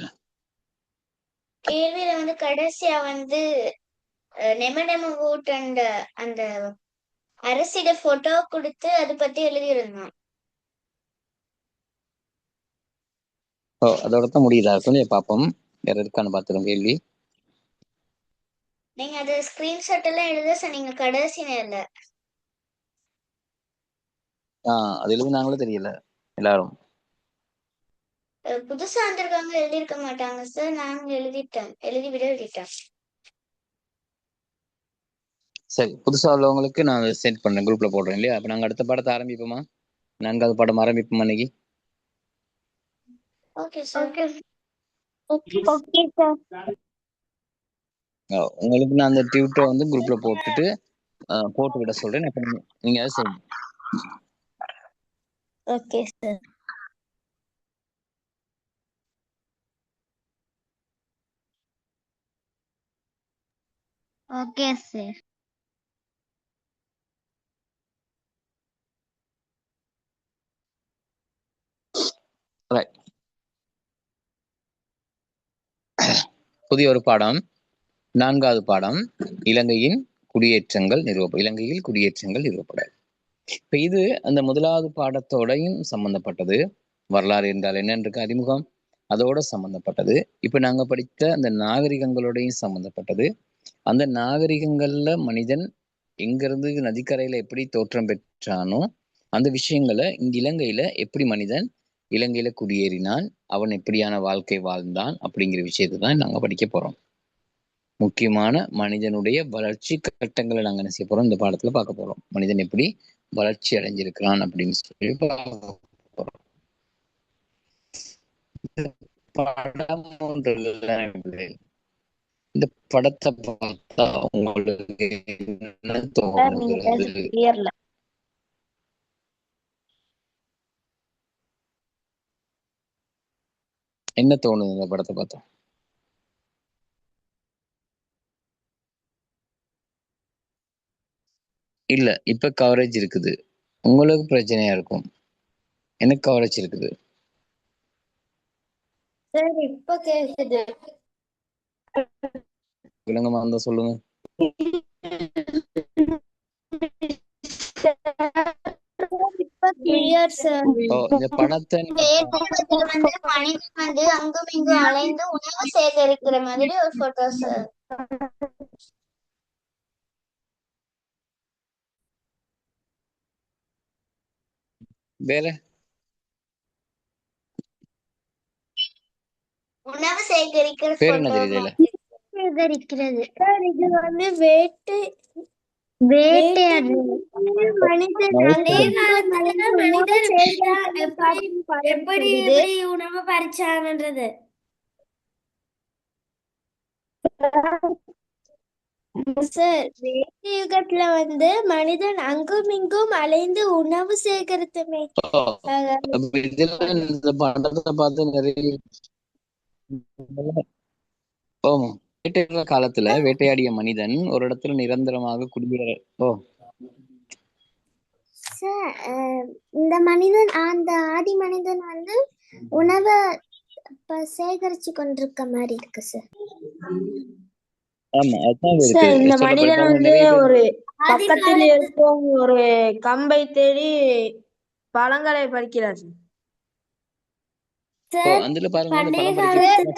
கேள்வியில வந்து கடைசியா வந்து நெம வூட் அந்த அரசிட போட்டோ கொடுத்து அது பத்தி எழுதியிருந்தான். அதோட தான் முடியுதா? கொஞ்சம் பாப்போம் வேற இருக்கான்னு பாத்துருவோம் கேள்வி. நீங்க அது ஸ்கிரீன்ஷாட் எல்லாம் எழுத சொன்னீங்க கடைசி நேரத்துல. அது எழுதுனாங்களோ தெரியல எல்லாரும். புதுசா வந்திருக்காங்க எழுதியிருக்க மாட்டாங்க சார். நாங்க எழுதி விட எழுதிட்டேன். சரி, புதுசா உள்ளவங்களுக்கு நான் சென்ட் பண்ணேன், குரூப்ல போடுறேன் இல்லையா? அப்ப நாங்க அடுத்த பாடத்தை ஆரம்பிப்போமா? 4வது பாடம் ஆரம்பிப்போம் அன்னைக்கு. Okay sir. Okay sir. உங்களுக்கு நான் அந்த டியூட்டை வந்து குரூப்ல போட்டு விட சொல்றேன். அப்ப நீங்க அதை செய்யுங்க. Okay sir. Okay sir. Right. புதிய ஒரு பாடம், 4வது பாடம், இலங்கையில் குடியேற்றங்கள் நிறுவப்பட. இப்ப இது அந்த முதலாவது பாடத்தோடையும் சம்பந்தப்பட்டது. வரலாறு என்றால் என்னன்றது அறிமுகம், அதோட சம்பந்தப்பட்டது. இப்ப நாங்க படித்த அந்த நாகரிகங்களோடையும் சம்பந்தப்பட்டது. அந்த நாகரிகங்கள்ல மனிதன் எங்கிருந்து நதிக்கரையில எப்படி தோற்றம் பெற்றானோ அந்த விஷயங்களை இங்க இலங்கையில எப்படி மனிதன் இலங்கையில குடியேறினான், அவன் எப்படியான வாழ்க்கை வாழ்ந்தான் அப்படிங்கிற விஷயத்தை தான் நாங்க படிக்க போறோம். முக்கியமான மனிதனுடைய வளர்ச்சி கட்டங்களை நாங்க என்ன செய்ய போறோம், இந்த பாடத்துல பார்க்க போறோம். மனிதன் எப்படி வளர்ச்சி அடைஞ்சிருக்கிறான் அப்படின்னு சொல்லி பார்க்க போறோம். படம் ஒன்று இல்லை. இந்த படத்தை பார்த்தா உங்களுக்கு என்ன தோணுகிறது? என்ன தோணுது இந்த படத்தை பார்த்தா? இல்ல, இப்ப கவரேஜ் இருக்குது, உங்களுக்கு பிரச்சனையா இருக்கும். எனக்கு கவரேஜ் இருக்குது. சார் இப்ப கேக்குது. விளங்கமா இருந்தா சொல்லுங்க. இப்ப கிளியர் சார். இந்த படத்தை வந்து மனிதன் வந்து அங்கும் இங்கும் அலைந்து உணவு சேகரிக்கிற மாதிரி ஒரு போட்டோ சார். வேற உணவு சேகரிக்கிற பேர் என்ன தெரியுது? சேகரிக்கிறது சார். இது வந்து வேட்டையாடு மனிதன் எப்படி உணவு பறிச்சான்றது. சார் வேட்டை யுகத்துல வந்து மனிதன் அங்கும் இங்கும் அலைந்து உணவு சேகரித்துமே. இந்த படத்தை பார்த்து நிறைய வேட்டையாடுற காலத்துல வேட்டையாடிய மனிதன் ஒரு இடத்துல நிரந்தரமாக குடியேற. இந்த மனிதன், அந்த ஆதி மனிதன் வந்து உணவை சேகரிச்சு கொண்டிருக்க மாதிரி இருக்கு சார். ஆமா, அதான் சார் இந்த மனிதன் வந்து ஒரு பக்கத்தில் இருக்கும் ஒரு கம்பை தேடி பழங்களை பறிக்கிறார். அதுல பாருங்க,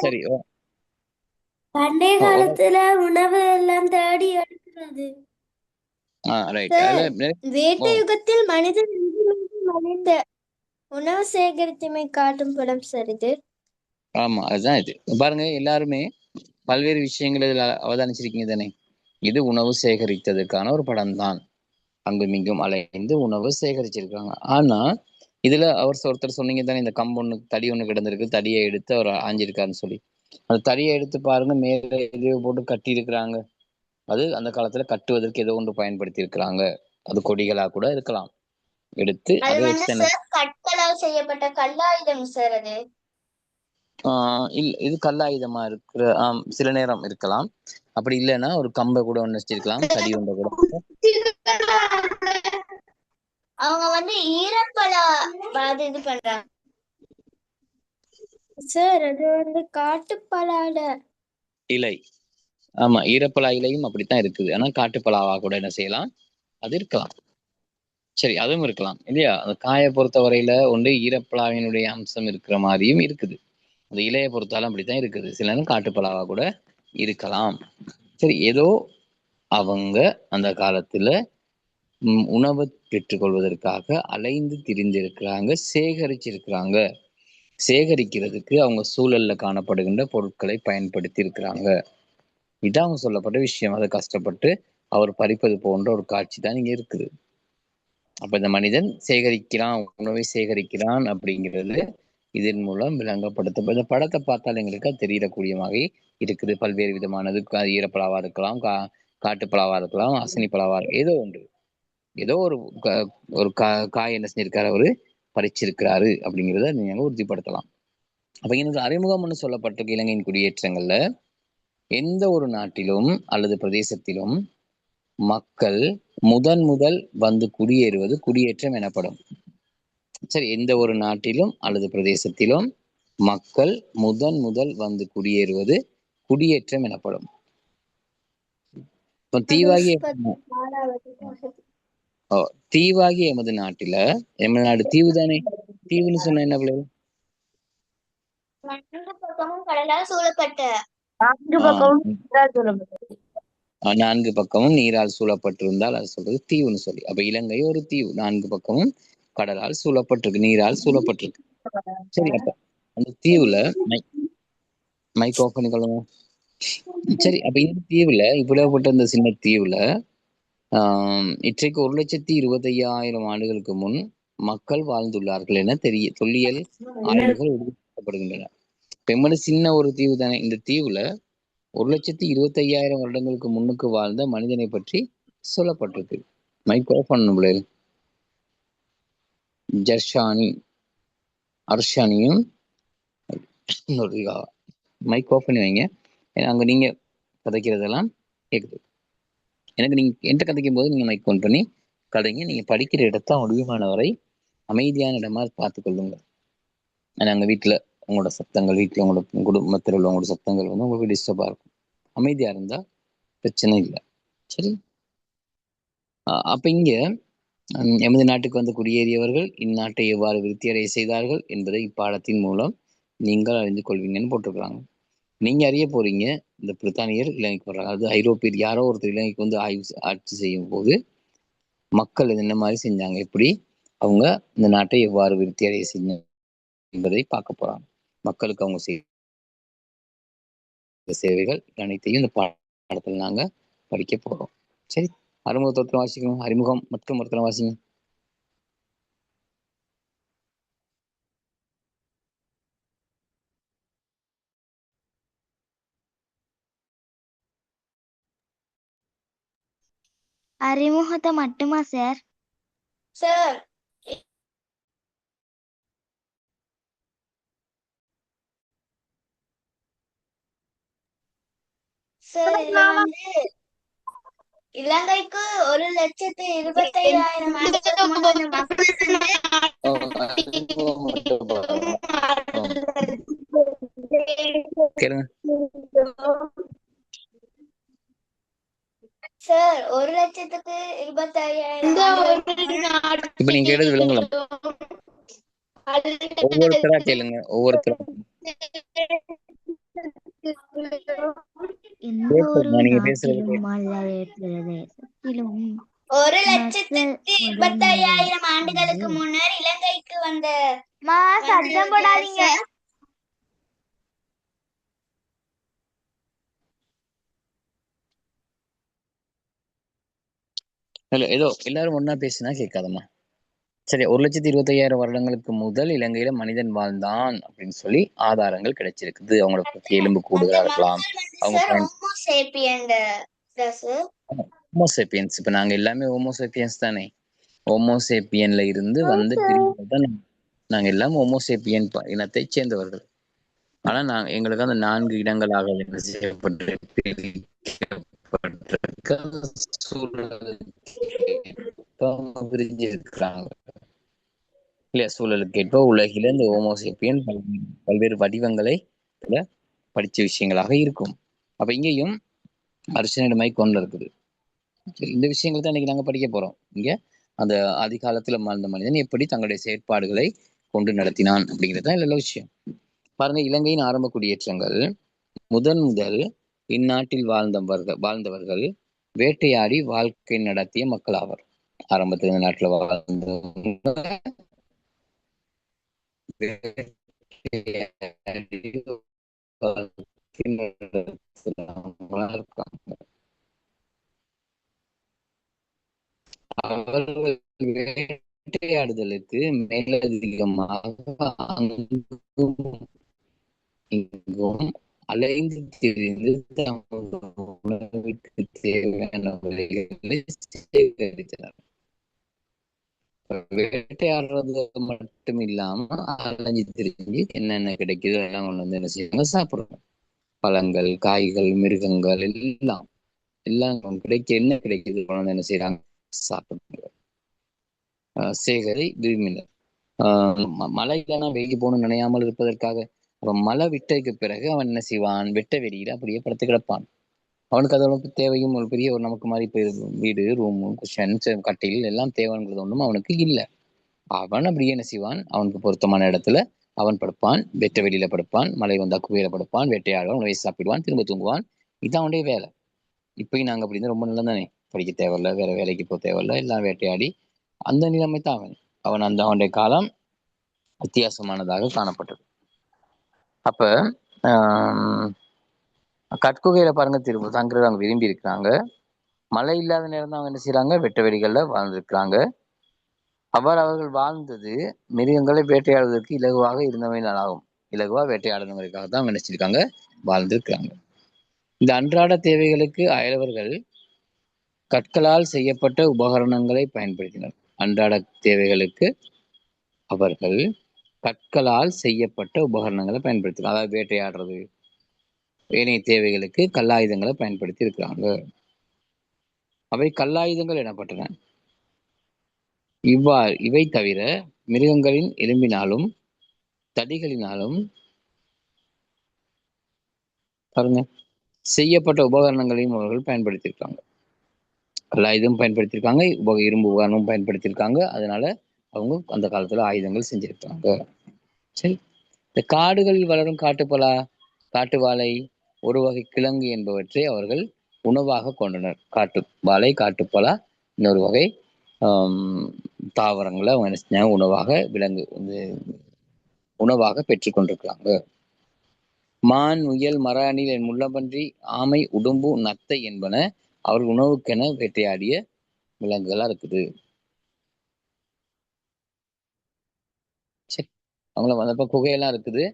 சரி, பண்டைய காலத்துல உணவு எல்லாம் தேடி எடுக்கிறது. வேட்டை யுகத்தில் மனிதன் மனித உணவு சேகரித்தமை காட்டும் படம் சார் இது. ஆமா, அதுதான் இது. பாருங்க, எல்லாருமே பல்வேறு விஷயங்கள் இதுல அவதானிச்சிருக்கீங்க தானே. இது உணவு சேகரித்ததுக்கான ஒரு படம் தான். அங்கும் இங்கும் அலைந்து உணவு சேகரிச்சிருக்காங்க. ஆனா இதுல ஒருத்தர் சொன்னீங்க தானே, இந்த கம்பு ஒண்ணு, தடி ஒண்ணு கிடந்திருக்கு, தடியை எடுத்து அவர் ஆஞ்சிருக்காருன்னு சொல்லி. அந்த தடியை எடுத்து பாருங்க, மேல எதையோ போட்டு கட்டி இருக்கிறாங்க. அது அந்த காலத்துல கட்டுவதற்கு ஏதோ ஒன்று பயன்படுத்தி இருக்கிறாங்க. அது கொடிகளா கூட இருக்கலாம். எடுத்து கற்களால் செய்யப்பட்ட கல்லாயுதம் சார் அது. இது கல்லாயுதமா இருக்கிற சில நேரம் இருக்கலாம். அப்படி இல்லைன்னா ஒரு கம்பை கூட ஒண்ணு வச்சிருக்கலாம், தடி ஒன்றை கூட. அவங்க வந்து ஈரப்பலா இது பண்றாங்க சார். அது வந்து காட்டுப்பலாட இலை. ஆமா, ஈரப்பலா இலையும் அப்படித்தான் இருக்குது. ஆனா காட்டுப்பலாவா கூட என்ன செய்யலாம், அது இருக்கலாம். சரி, அதுவும் இருக்கலாம் இல்லையா. அந்த காயை பொறுத்த வரையில ஒன்று ஈரப்பலாவினுடைய அம்சம் இருக்கிற மாதிரியும் இருக்குது. அந்த இலையை பொறுத்தாலும் அப்படித்தான் இருக்குது. சில நேரம் காட்டுப்பலாவா கூட இருக்கலாம். சரி, ஏதோ அவங்க அந்த காலத்துல உணவை பெற்றுக்கொள்வதற்காக அலைந்து திரிந்திருக்கிறாங்க, சேகரிச்சிருக்கிறாங்க. சேகரிக்கிறதுக்கு அவங்க சூழல்ல காணப்படுகின்ற பொருட்களை பயன்படுத்தி இருக்கிறாங்க. இதான் அவங்க சொல்லப்பட்ட விஷயம். அதை கஷ்டப்பட்டு அவர் பறிப்பது போன்ற ஒரு காட்சி தான் இங்க இருக்குது. அப்ப இந்த மனிதன் சேகரிக்கிறான், உணவை சேகரிக்கிறான் அப்படிங்கிறது இதன் மூலம் விளங்கப்படுத்த. இந்த படத்தை பார்த்தால் எங்களுக்கு அது தெரியக்கூடியமாக இருக்குது. பல்வேறு விதமானது, ஈரப்பலாவா இருக்கலாம், காட்டுப்பலாவா இருக்கலாம், அசனி பலாவா, ஏதோ ஒன்று, ஏதோ ஒரு காய் என்ன செஞ்சிருக்காரு, அவரு பறிச்சிருக்கிறாரு அப்படிங்கிறத நீங்க உறுதிப்படுத்தலாம். அப்ப எனக்கு அறிமுகம்னு சொல்லப்பட்டிருக்க இலங்கையின் குடியேற்றங்கள்ல எந்த ஒரு நாட்டிலும் அல்லது பிரதேசத்திலும் மக்கள் முதல் வந்து குடியேறுவது குடியேற்றம் எனப்படும். சரி, எந்த ஒரு நாட்டிலும் அல்லது பிரதேசத்திலும் மக்கள் முதல் வந்து குடியேறுவது குடியேற்றம் எனப்படும். இப்ப தீவாகிய எமது நாட்டில, எமது நாடு தீவு தானே, தீவுன்னு சொன்ன என்ன பிள்ளை? நான்கு பக்கமும் கடலால் சூழப்பட்ட. நான்கு பக்கமும் நீரால் சூழப்பட்டிருந்தால் அது சொல்றது தீவுன்னு சொல்லி. அப்ப இலங்கை ஒரு தீவு, 4 பக்கமும் கடலால் சூழப்பட்டிருக்கு, நீரால் சூழப்பட்டிருக்கு. சரி, அப்ப அந்த தீவுல மைக் ஆஃப் பண்ணிக்கொள்ளுங்க. சரி, அப்ப இந்த தீவுல, இவ்வளவுப்பட்ட இந்த சின்ன தீவுல இன்றைக்கு 1,25,000 ஆண்டுகளுக்கு முன் மக்கள் வாழ்ந்துள்ளார்கள் என தொல்லியல் ஆய்வுகள் உறுதிப்படுத்தப்படுகின்றன. பெம்மனு சின்ன ஒரு தீவு தானே, இந்த தீவுல 1,25,000 வருடங்களுக்கு முன்னுக்கு வாழ்ந்த மனிதனை பற்றி சொல்லப்பட்டிருக்கு. மைக் ஆஃப் பண்ணணும் பிள்ளைகள். ஜர்ஷானி, அர்ஷானியும் மைக் ஆஃப் பண்ணி வைங்க. ஏன்னா அங்க நீங்க கதைக்கிறதெல்லாம் கேக்குது. எனக்கு நீங்க என்கிட்ட கதைக்கும் போது நீங்க மைக் ஆன் பண்ணி கதைங்க. நீங்க படிக்கிற இடத்த முடியுமானவரை அமைதியான இடமா பார்த்து கொள்ளுங்க. ஏன்னா அங்க வீட்டுல உங்களோட சத்தங்கள், வீட்டுல உங்களோட குடும்பத்தில் உள்ளவங்களோட சத்தங்கள் வந்து உங்களுக்கு டிஸ்டர்பா இருக்கும். அமைதியா இருந்தா பிரச்சனை இல்லை. சரி, அப்ப இங்க எமது நாட்டுக்கு வந்து குடியேறியவர்கள் இந்நாட்டை எவ்வாறு விருத்தியடைய செய்தார்கள் என்பதை இப்பாடத்தின் மூலம் நீங்கள் அறிந்து கொள்வீங்கன்னு போட்டிருக்கிறாங்க. நீங்க அறிய போறீங்க, இந்த பிரித்தானியர் இலங்கைக்கு வர்றாங்க, அது ஐரோப்பியர் யாரோ ஒருத்தர் இலங்கைக்கு வந்து ஆட்சி செய்யும் போது மக்கள் என்ன மாதிரி செஞ்சாங்க, எப்படி அவங்க இந்த நாட்டை எவ்வாறு விருத்தியடைய செஞ்சாங்க என்பதை பார்க்க போறாங்க. மக்களுக்கு அவங்க செய்த சேவைகள் அனைத்தையும் இந்த பாடத்தில் நாங்க படிக்க போறோம். சரி, அறிமுகத்தோற்றம் வாசிக்கணும். அறிமுகம் மற்றும் ஒருத்தரம் வாசிங்க. அறிமுகத்தை மட்டுமா சார்? சார், சார் இதுல வந்து இலங்கைக்கு 1,25,000 ஆண்டுகளுக்கு முன் வந்த மக்கள் வந்து சார் 1,25,000 இப்ப நீங்க கேட்டது விளங்கலாம். ஒவ்வொருத்தரா கேளுங்க, ஒவ்வொருத்தரும். நீங்க பேசுறது 1,25,000 ஆண்டுகளுக்கு முன்னர் இலங்கைக்கு வந்த சத்தம் போடாதீங்க. ஏதோ எல்லாரும் ஒன்னா பேசினா கேட்காதம்மா. சரி, 1,25,000 வருடங்களுக்கு முதல் இலங்கையில மனிதன் வாழ்ந்தான் அப்படின்னு சொல்லி ஆதாரங்கள் கிடைச்சிருக்குது. அவங்களோட பத்தி எலும்பு கூடுதலா இருக்கலாம். அவங்க ஹோமோசேப்பியன்ஸ். இப்ப நாங்க எல்லாமே ஹோமோசேப்பியன்ஸ் தானே. ஹோமோசேப்பியன்ல இருந்து வந்து பிரிவுதான் நாங்க எல்லாம் ஹோமோசேப்பியன் இனத்தை சேர்ந்தவர்கள். ஆனா நாங்க எங்களுக்கு அந்த 4 இடங்களாக பிரிஞ்சு இருக்கிறாங்க இல்லையா? சூழலுக்கு ஏற்ப உலகில இந்த ஹோமோசேப்பியன் பல்வேறு வடிவங்களை படிச்ச விஷயங்களாக இருக்கும். அப்ப இங்கேயும் அர்ச்சனை கொண்டு இருக்குது. இந்த விஷயங்கள் தான் இன்னைக்கு நாங்க படிக்க போறோம். இங்க அந்த அதிகாலத்துல வாழ்ந்த மனிதன் எப்படி தங்களுடைய செயற்பாடுகளை கொண்டு நடத்தினான் அப்படிங்கிறது தான் நல்ல விஷயம். பாருங்க, இலங்கையின் ஆரம்ப குடியேற்றங்கள் முதல் இந்நாட்டில் வாழ்ந்தவர்கள் வேட்டையாடி வாழ்க்கை நடத்திய மக்கள் ஆவர். ஆரம்பத்தில் இந்த நாட்டுல வாழ்ந்த அவர்கள் வேட்டையாடுதலுக்கு மேலதிகமாக அங்கும் இங்கும் அலைந்து திரிந்து உணவிற்கு தேவையான வழிகளை சேகரித்தனர். வேட்டையாடுறது மட்டும் இல்லாம அலைஞ்சு திரிஞ்சு என்னென்ன கிடைக்குதோ எல்லாம் கொண்டு வந்து என்ன செய்வாங்க, சாப்பிடுறாங்க. பழங்கள், காய்கள், மிருகங்கள் எல்லாம் என்ன கிடைக்குது கொண்டு வந்து என்ன செய்யறாங்க, சாப்பிடுறாங்க. சேகரை விரும்பினர். மழை இல்லைன்னா வெளியே போகணும்னு நினையாமல் இருப்பதற்காக. அப்ப மழை விட்டதுக்கு பிறகு அவன் என்ன செய்வான்? வெட்ட வெளியில அப்படியே படுத்து கிடப்பான். அவனுக்கு அதோட தேவையும் ஒரு பெரிய ஒரு நமக்கு மாதிரி இப்போ வீடு, ரூமு, குஷன், கட்டில் எல்லாம் தேவைங்கிறது ஒன்றும் அவனுக்கு இல்லை. அவன் அப்படியே என்ன செய்வான்? அவனுக்கு பொருத்தமான இடத்துல அவன் படுப்பான், வெட்ட வெளியில படுப்பான், மழை வந்தா குகையில படுப்பான், வேட்டையாடுவான், உணவை சாப்பிடுவான், திரும்ப தூங்குவான். இதுதான் அவனுடைய வேலை. இப்பயும் நாங்க அப்படி இருந்தா ரொம்ப நல்லா தானே, படிக்க தேவையில்ல, வேற வேலைக்கு போக தேவையில்ல, எல்லாம் வேட்டையாடி அந்த நிலைமை தான் அவன். அவனுடைய காலம் வித்தியாசமானதாக காணப்பட்டது. அப்ப கற்குகையில பாருங்க, திரும்ப தங்குறது அவங்க விரும்பி இருக்கிறாங்க. மழை இல்லாத நேரம் தான் அவங்க என்ன செய்யறாங்க? வெட்ட வெளிகள்ல வாழ்ந்திருக்கிறாங்க. அவ்வாறு அவர்கள் வாழ்ந்தது மிருகங்களை வேட்டையாடுவதற்கு இலகுவாக இருந்தவையாகும். இலகுவா வேட்டையாடணுங்கிறதுக்காக தான் அவங்க நினைச்சிருக்காங்க, வாழ்ந்திருக்கிறாங்க. இந்த அன்றாட தேவைகளுக்கு அயலவர்கள் கற்களால் செய்யப்பட்ட உபகரணங்களை பயன்படுத்தினர். அன்றாட தேவைகளுக்கு அவர்கள் கற்களால் செய்யப்பட்ட உபகரணங்களை பயன்படுத்தினர். அதாவது வேட்டையாடுறது, ஏனைய தேவைகளுக்கு கல்லாயுதங்களை பயன்படுத்தி இருக்கிறாங்க. அவை கல்லாயுதங்கள் எனப்பட்டன. இவை தவிர மிருகங்களின் எலும்பினாலும் தடிகளினாலும் பாருங்க செய்யப்பட்ட உபகரணங்களையும் அவர்கள் பயன்படுத்தியிருக்காங்க. கல்லாயுதம் பயன்படுத்தியிருக்காங்க, இரும்பு உபகரணமும் பயன்படுத்தியிருக்காங்க. அதனால அவங்க அந்த காலத்துல ஆயுதங்கள் செஞ்சிருக்காங்க. சரி, இந்த காடுகளில் வளரும் காட்டுப்பலா, காட்டு வாழை, ஒரு வகை கிழங்கு என்பவற்றை அவர்கள் உணவாக கொண்டனர். காட்டு வாழை, காட்டுப்பலா, இன்னொரு வகை தாவரங்களை அவங்க என்ன செஞ்சாங்க? உணவாக பெற்றுக்கொண்டிருக்கிறாங்க. மான், முயல், மர அணில், முள்ளம்பன்றி, ஆமை, உடும்பு, நத்தை என்பன அவர்கள் உணவுக்கென வேட்டையாடிய விலங்குகளா இருக்குது. சரி, அவங்கள வந்தப்ப குகையெல்லாம் இருக்குது,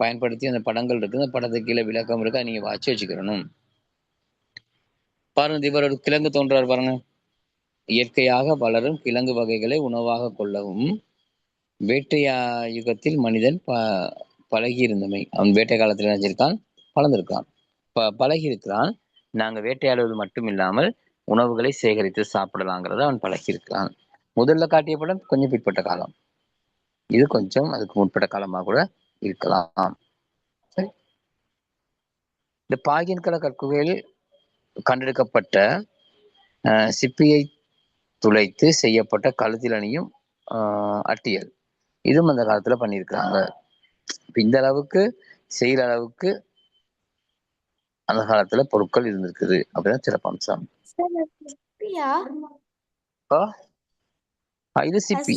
பயன்படுத்தி அந்த படங்கள் இருக்குது, அந்த படத்துக்கு கீழே விளக்கம் இருக்கா, நீங்க வாட்சி வச்சுக்கிறணும். பாருங்க, இவர் ஒரு கிழங்கு தோன்றார் பாருங்க. இயற்கையாக வளரும் கிழங்கு வகைகளை உணவாக கொள்ளவும் வேட்டையா யுகத்தில் மனிதன் பழகி இருந்தமை. அவன் வேட்டை காலத்துல நினைச்சிருக்கான், வளர்ந்திருக்கான், பழகி இருக்கிறான். நாங்க வேட்டையாடுவது மட்டும் இல்லாமல் உணவுகளை சேகரித்து சாப்பிடலாங்கிறத அவன் பழகி இருக்கிறான். முதல்ல காட்டிய படம் கொஞ்சம் பிற்பட்ட காலம், இது கொஞ்சம் அதுக்கு முற்பட்ட காலமா கூட இருக்கலாம். சரி, இந்த பாகின்கல கற்குகையில் கண்டெடுக்கப்பட்ட சிப்பியை துளைத்து செய்யப்பட்ட கழுத்தில் அணியும் அட்டியல், இதுவும் அந்த காலத்துல பண்ணியிருக்கிறாங்க. இந்த அளவுக்கு செய்யற அளவுக்கு அந்த காலத்துல பொருட்கள் இருந்திருக்குது அப்படிதான் சிறப்பம்சம். இது சிப்பி.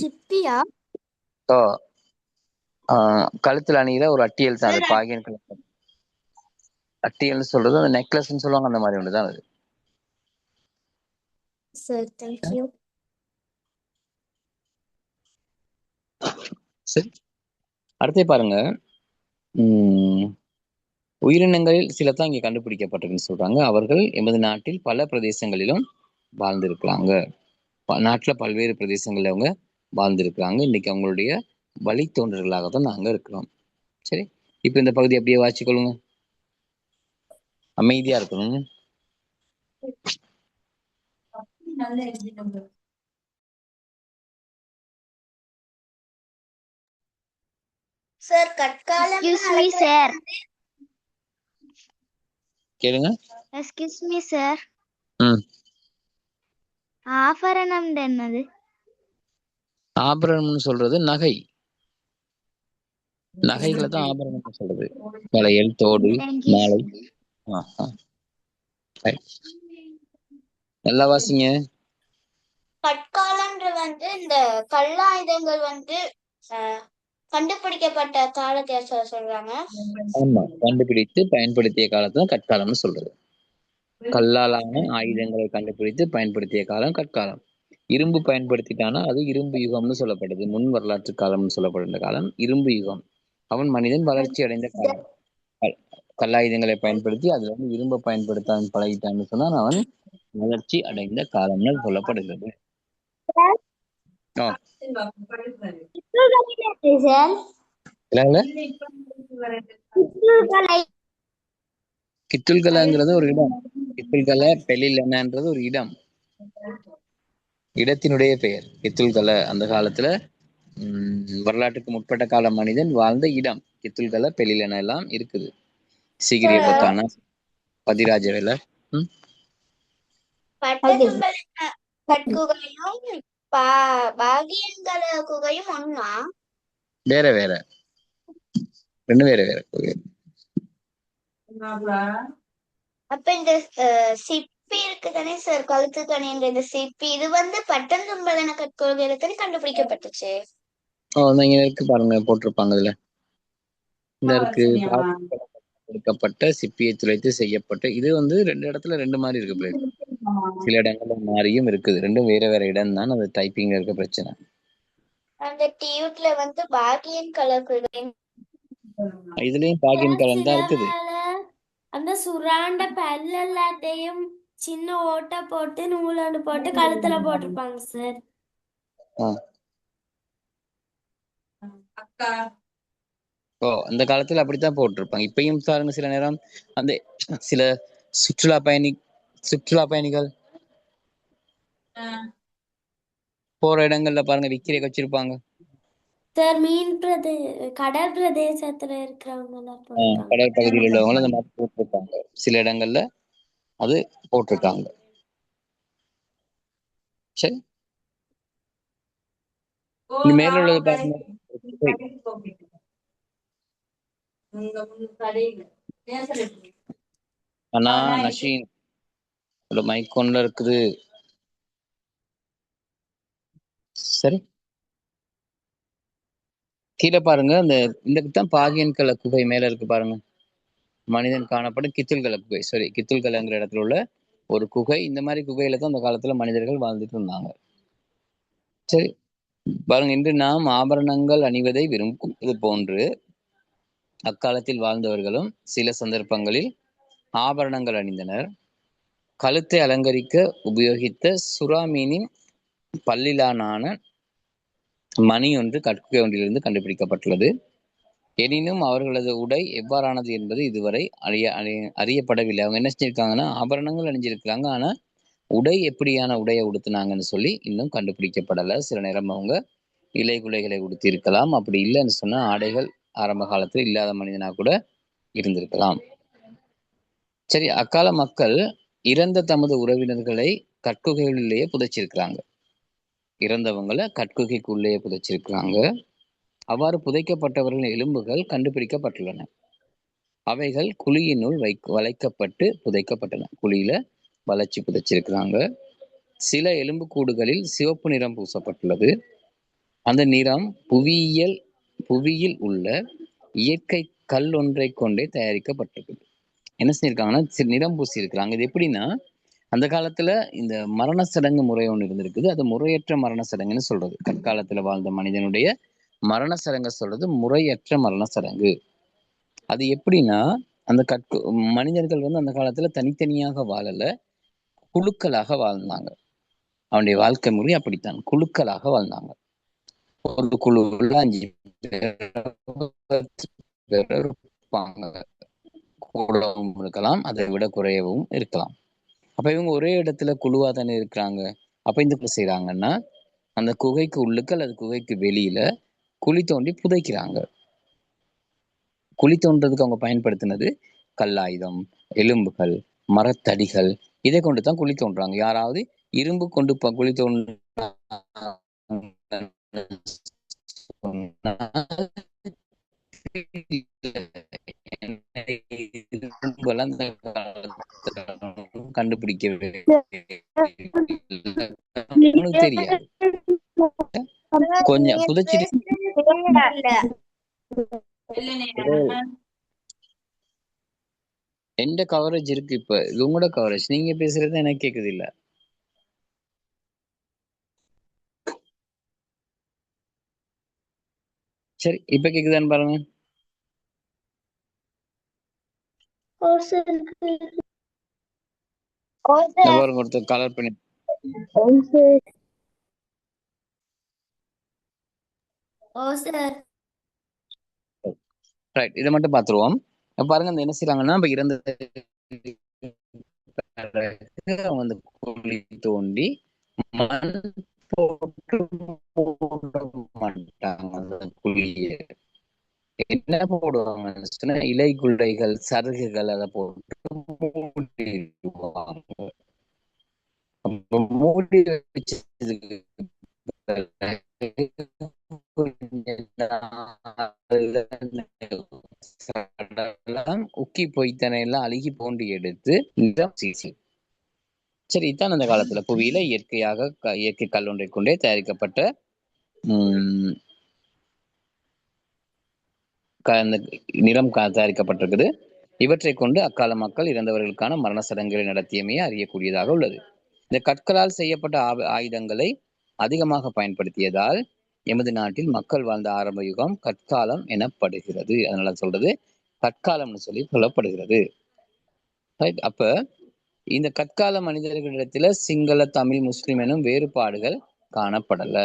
கழுத்துல அணிகிற ஒரு அட்டியல் தான் அது. பாகியன் அட்டியல்னு சொல்றது அந்த நெக்லஸ்ன்னு சொல்லுவாங்க, அந்த மாதிரி ஒண்ணுதான் அது. சரி, அடுத்தே பாருங்க. உயிரினங்களில் சில தான் இங்க கண்டுபிடிக்கப்பட்டிருக்குன்னு சொல்றாங்க. அவர்கள் எமது நாட்டில் பல பிரதேசங்களிலும் வாழ்ந்திருக்கிறாங்க. நாட்டுல பல்வேறு பிரதேசங்கள்ல அவங்க வாழ்ந்திருக்கிறாங்க. இன்னைக்கு அவங்களுடைய வழித்தோன்றர்களாக தான் நாங்க இருக்கிறோம். சரி, இப்ப இந்த பகுதி அப்படியே வாசிக்கொள்ளுங்க, அமைதியா இருக்கணும். சார், கற்காலம் கேளுங்க. எக்ஸ்கியூஸ் மீ சார், ஆபரணம் என்னது? ஆபரணம்னு சொல்றது நகை, நகைகளை தான் ஆபரணம் சொல்றது. வளையல், தோடு, மாலை. நல்லா வாசிங்க. கற்காலம்ன்ற வந்து இந்த கல்லாயுதங்கள் வந்து கண்டுபிடிக்கப்பட்ட காலத்தை சொல்றாங்க. ஆமா, கண்டுபிடித்து பயன்படுத்திய காலத்துல கற்காலம்னு சொல்றது. கல்லாலான ஆயுதங்களை கண்டுபிடித்து பயன்படுத்திய காலம் கற்காலம். இரும்பு பயன்படுத்திட்டானா அது இரும்பு யுகம்னு சொல்லப்படுது. முன் வரலாற்று காலம்னு சொல்லப்படுற காலம் இரும்பு யுகம். அவன் மனிதன் வளர்ச்சி அடைந்த காலம். கல்லாயுதங்களை பயன்படுத்தி அதுல வந்து இரும்பை பயன்படுத்த பழகிட்டான்னு சொன்னா அவன் வளர்ச்சி அடைந்த காலம்னு சொல்லப்படுகிறது. கித்துல்கலாங்கிறது ஒரு இடம். கித்துல்கல பெலிலன்றது ஒரு இடம், இடத்தினுடைய பெயர் கித்துல்கல. அந்த காலத்துல வரலாற்றுக்கு முற்பட்ட கால மனிதன் வாழ்ந்த இடம். கித்துல்கல பெலிலன எல்லாம் இருக்குது. சிகிரிய பொத்தானா பதிராஜ வேலை. பட்டதும்பலன கட்குகையும் பாகியன்கல குகையும் ஒண்ணா? வேற வேற, ரெண்டு வேற வேற குகை. அப்ப இந்த சிப்பி இருக்குதானே சார், கழுத்து கணின்ற இந்த சிப்பி, இது வந்து பட்டந்தும்பலன கட்கோகையில தானே கண்டுபிடிக்கப்பட்டுச்சு. இங்க இருக்கு பாருங்க, போட்டிருப்பாங்க இதுல. இந்த இருக்கு எடுக்கப்பட்ட சிப்பியை துளைத்து செய்யப்பட்ட. இது வந்து ரெண்டு இடத்துல ரெண்டு மாதிரி இருக்கு பிளேட். சில இடங்கள்ல மாறியும் இருக்குது. ரெண்டும் வேற வேற இடம் தான். அது டைப்பிங்ல இருக்க பிரச்சனை. அந்த டியூட்ல வந்து பாகியன் கலர் குகை, இதுலயும் பாகியன் கலர் தான் இருக்குது. அந்த சுராண்ட பல்ல எல்லாத்தையும் சின்ன ஓட்டை போட்டு நூலாண்டு போட்டு கழுத்துல போட்டிருப்பாங்க சார். அந்த காலத்துல அப்படித்தான் போட்டிருப்பாங்க. இப்பயும் பாருங்க, சில நேரம் அந்த சில சுற்றுலா பயணிகள் போற இடங்கள்ல பாருங்க விக்கிரை வச்சிருப்பாங்க சார். கடல் பிரதேசத்துல இருக்கிறவங்க கடல் பகுதியில் உள்ளவங்களும் அந்த மாதிரி போட்டிருப்பாங்க. சில இடங்கள்ல அது போட்டிருக்காங்க. சரி, மேல உள்ளது பாருங்க. ஆனா நஷீன் மைக் ஒன்ல இருக்குது. சரி, கீழே பாருங்க. இந்த பாகியன் கல குகை மேல இருக்கு பாருங்க. மனிதன் காணப்படும் கித்துல்கல குகை. சரி, கித்துல்கலங்கிற இடத்துல உள்ள ஒரு குகை. இந்த மாதிரி குகையில தான் அந்த காலத்துல மனிதர்கள் வாழ்ந்துட்டு இருந்தாங்க. சரி பாருங்க, இன்று நாம் ஆபரணங்கள் அணிவதை விரும்பும் இது போன்று அக்காலத்தில் வாழ்ந்தவர்களும் சில சந்தர்ப்பங்களில் ஆபரணங்கள் அணிந்தனர். கழுத்தை அலங்கரிக்க உபயோகித்த சுறா மீனின் பல்லிலான மணி ஒன்று கற்குகை ஒன்றிலிருந்து கண்டுபிடிக்கப்பட்டுள்ளது. எனினும் அவர்களது உடை எவ்வாறானது என்பது இதுவரை அறியப்படவில்லை. அவங்க என்ன செஞ்சிருக்காங்கன்னா, ஆபரணங்கள் அணிஞ்சிருக்கிறாங்க, ஆனா உடை எப்படியான உடையை உடுத்தினாங்கன்னு சொல்லி இன்னும் கண்டுபிடிக்கப்படலை. சில நேரம் அவங்க இலை குலைகளை உடுத்தி இருக்கலாம். அப்படி இல்லைன்னு சொன்னா ஆடைகள் ஆரம்ப காலத்தில் இல்லாத மனிதனா கூட இருந்திருக்கலாம். சரி, அக்கால மக்கள் இறந்த தமது உறவினர்களை கற்குகைகளிலேயே புதைச்சிருக்கிறாங்க. இறந்தவங்களை கற்குகைக்குள்ளேயே புதைச்சிருக்கிறாங்க. அவ்வாறு புதைக்கப்பட்டவர்களின் எலும்புகள் கண்டுபிடிக்கப்பட்டுள்ளன. அவைகள் குழியினுள் வளைக்கப்பட்டு புதைக்கப்பட்டன. குழியில வளைச்சி புதைச்சிருக்கிறாங்க. சில எலும்பு கூடுகளில் சிவப்பு நிறம் பூசப்பட்டுள்ளது. அந்த நிறம் புவியில் உள்ள இயற்கை கல் ஒன்றை கொண்டே தயாரிக்கப்பட்டிருக்கு. என்ன செஞ்சிருக்காங்கன்னா, நிறம் பூசி இருக்கிறாங்க. இது எப்படின்னா, அந்த காலத்துல இந்த மரண சடங்கு முறை ஒன்று இருந்திருக்குது. அது முறையற்ற மரண சடங்குன்னு சொல்றது. கற்காலத்துல வாழ்ந்த மனிதனுடைய மரண சடங்கு சொல்றது முறையற்ற மரண சடங்கு. அது எப்படின்னா, அந்த மனிதர்கள் வந்து அந்த காலத்துல தனித்தனியாக வாழல, குழுக்களாக வாழ்ந்தாங்க. அவனுடைய வாழ்க்கை முறை அப்படித்தான், குழுக்களாக வாழ்ந்தாங்க. ஒரு குழுவில் 5 பேர் இருப்பாங்க. கூடவும் இருக்கலாம், அதை விட குறையவும் இருக்கலாம். அப்ப இவங்க ஒரே இடத்துல குழுவா தானே இருக்கிறாங்க. அப்ப இந்த செய்யறாங்கன்னா, அந்த குகைக்கு உள்ளுக்கு அல்லது குகைக்கு வெளியில குழி தோண்டி புதைக்கிறாங்க. குழி தோன்றதுக்கு அவங்க பயன்படுத்தினது கல்லாயுதம், எலும்புகள், மரத்தடிகள், இதை கொண்டுதான் குழி தோன்றாங்க. யாராவது இரும்பு கொண்டு குழி தோன்ற கண்டுபிடிக்கவே தெரியாது. கொஞ்சம் புதைச்சிட்டு எந்த கவரேஜ் இருக்கு. இப்ப இது உங்களோட கவரேஜ், நீங்க பேசுறது எனக்கு கேக்குது இல்ல. சரி, இப்ப கேக்குதான்னு பாருங்க. பாருங்க, ஒருத்தர் கலர் பண்ணி ரைட். இதை மட்டும் பாத்துருவோம். பாருங்க, அந்த என்ன செய்யறாங்கன்னா, இப்ப இறந்த அந்த குழி தோண்டி மண் போட்டு மூட மாட்டாங்க. புவிய என்ன போடுவாங்கன்னு சொன்னா இலை குல்லைகள் சருகுகள் அதை போட்டு மூடிடுவாங்க. அப்ப மூடி வச்சதுக்கு உக்கி போய்த்தனை எல்லாம் அழுகி போண்டி எடுத்து சரி இதான் அந்த காலத்துல புவியில இயற்கை கல் ஒன்றை கொண்டே தயாரிக்கப்பட்ட அந்த நிறம் தயாரிக்கப்பட்டிருக்குது. இவற்றை கொண்டு அக்கால மக்கள் இறந்தவர்களுக்கான மரண சடங்குகளை நடத்தியமையே அறியக்கூடியதாக உள்ளது. இந்த கற்களால் செய்யப்பட்ட ஆயுதங்களை அதிகமாக பயன்படுத்தியதால் எமது நாட்டில் மக்கள் வாழ்ந்த ஆரம்ப யுகம் கற்காலம் எனப்படுகிறது. அதனால சொல்றது கற்காலம்னு சொல்லி சொல்லப்படுகிறது. அப்ப இந்த கற்கால மனிதர்களிடத்துல சிங்கள, தமிழ், முஸ்லிம் எனும் வேறுபாடுகள் காணப்படல.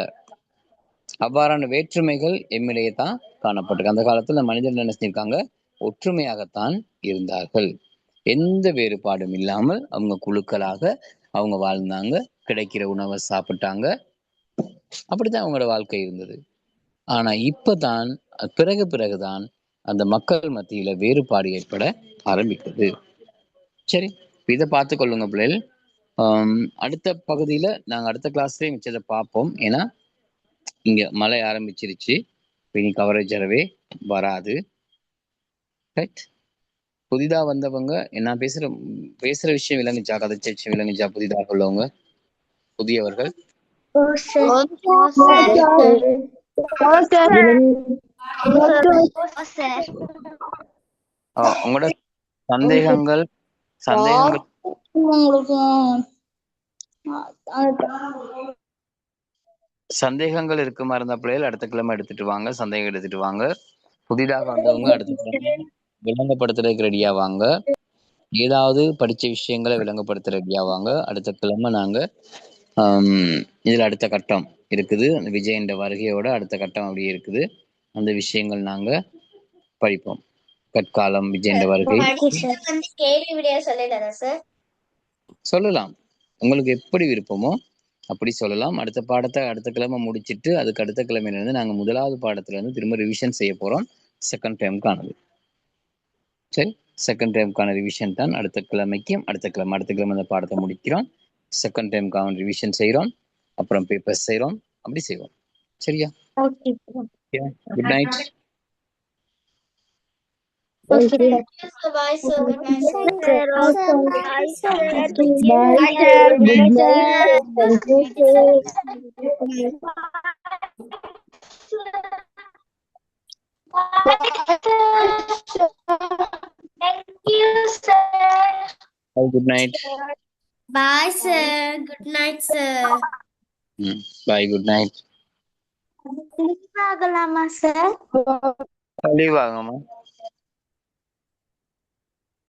அவ்வாறான வேற்றுமைகள் எம்மிடையே தான் காணப்பட்டிருக்கு. அந்த காலத்துல மனிதர்கள் என்ன செஞ்சிருக்காங்க, ஒற்றுமையாகத்தான் இருந்தார்கள். எந்த வேறுபாடும் இல்லாமல் அவங்க குழுக்களாக அவங்க வாழ்ந்தாங்க, கிடைக்கிற உணவை சாப்பிட்டாங்க, அப்படித்தான் அவங்களோட வாழ்க்கை இருந்தது. ஆனா இப்பதான் பிறகுதான் அந்த மக்கள் மத்தியில வேறுபாடு ஏற்பட ஆரம்பித்தது. சரி, இதை பார்த்து கொள்ளுங்க பிள்ளைகள். அடுத்த பகுதியில நாங்க அடுத்த கிளாஸ்லயே மிச்சத்தை பார்ப்போம். ஏன்னா இங்க மழை ஆரம்பிச்சிருச்சு, இனி கவரேஜ் அறவே வராது. ரைட், புதிதா வந்தவங்க என்ன பேசுற விஷயம் விளங்குச்சா, கதைச்ச விஷயம் விளங்குச்சா? புதிதாக உள்ளவங்க, புதியவர்கள் உங்களோட சந்தேகங்கள் சந்தேகங்கள் இருக்குமா இருந்த பிள்ளைகள் அடுத்த கிழமை எடுத்துட்டு வாங்க, சந்தேகம் எடுத்துட்டு வாங்க. புதிதாக வந்தவங்க அடுத்த கிழமை விளங்கப்படுத்துறதுக்கு ரெடியா வாங்க. ஏதாவது படிச்ச விஷயங்களை விளங்கப்படுத்த ரெடியா வாங்க. அடுத்த கிழமை நாங்க இதுல அடுத்த கட்டம் இருக்குது, அந்த விஜயண்ட வருகையோட அடுத்த கட்டம் அப்படியே இருக்குது. அந்த விஷயங்கள் நாங்க படிப்போம். கற்காலம், விஜயண்ட வருகை சொல்லலாம், உங்களுக்கு எப்படி விருப்பமோ அப்படி சொல்லலாம். அடுத்த பாடத்தை அடுத்த கிழமை முடிச்சுட்டு அதுக்கு அடுத்த கிழமையில இருந்து நாங்க முதலாவது பாடத்துல இருந்து திரும்ப ரிவிஷன் செய்ய போறோம். செகண்ட் டைமுக்கானது. சரி, செகண்ட் டைமுக்கான ரிவிஷன் தான் அடுத்த கிழமை அந்த பாடத்தை முடிக்கிறோம். செகண்ட் டைமுக்கான ரிவிஷன் செய்யறோம், அப்புறம் பேப்பர்ஸ் செய்யறோம், அப்படி செய்வோம். சரியா? Good night. Good night. Bye sir. Good night sir. Bye, good night. Leave ஆகலாமா sir? Leave ஆகலாமா?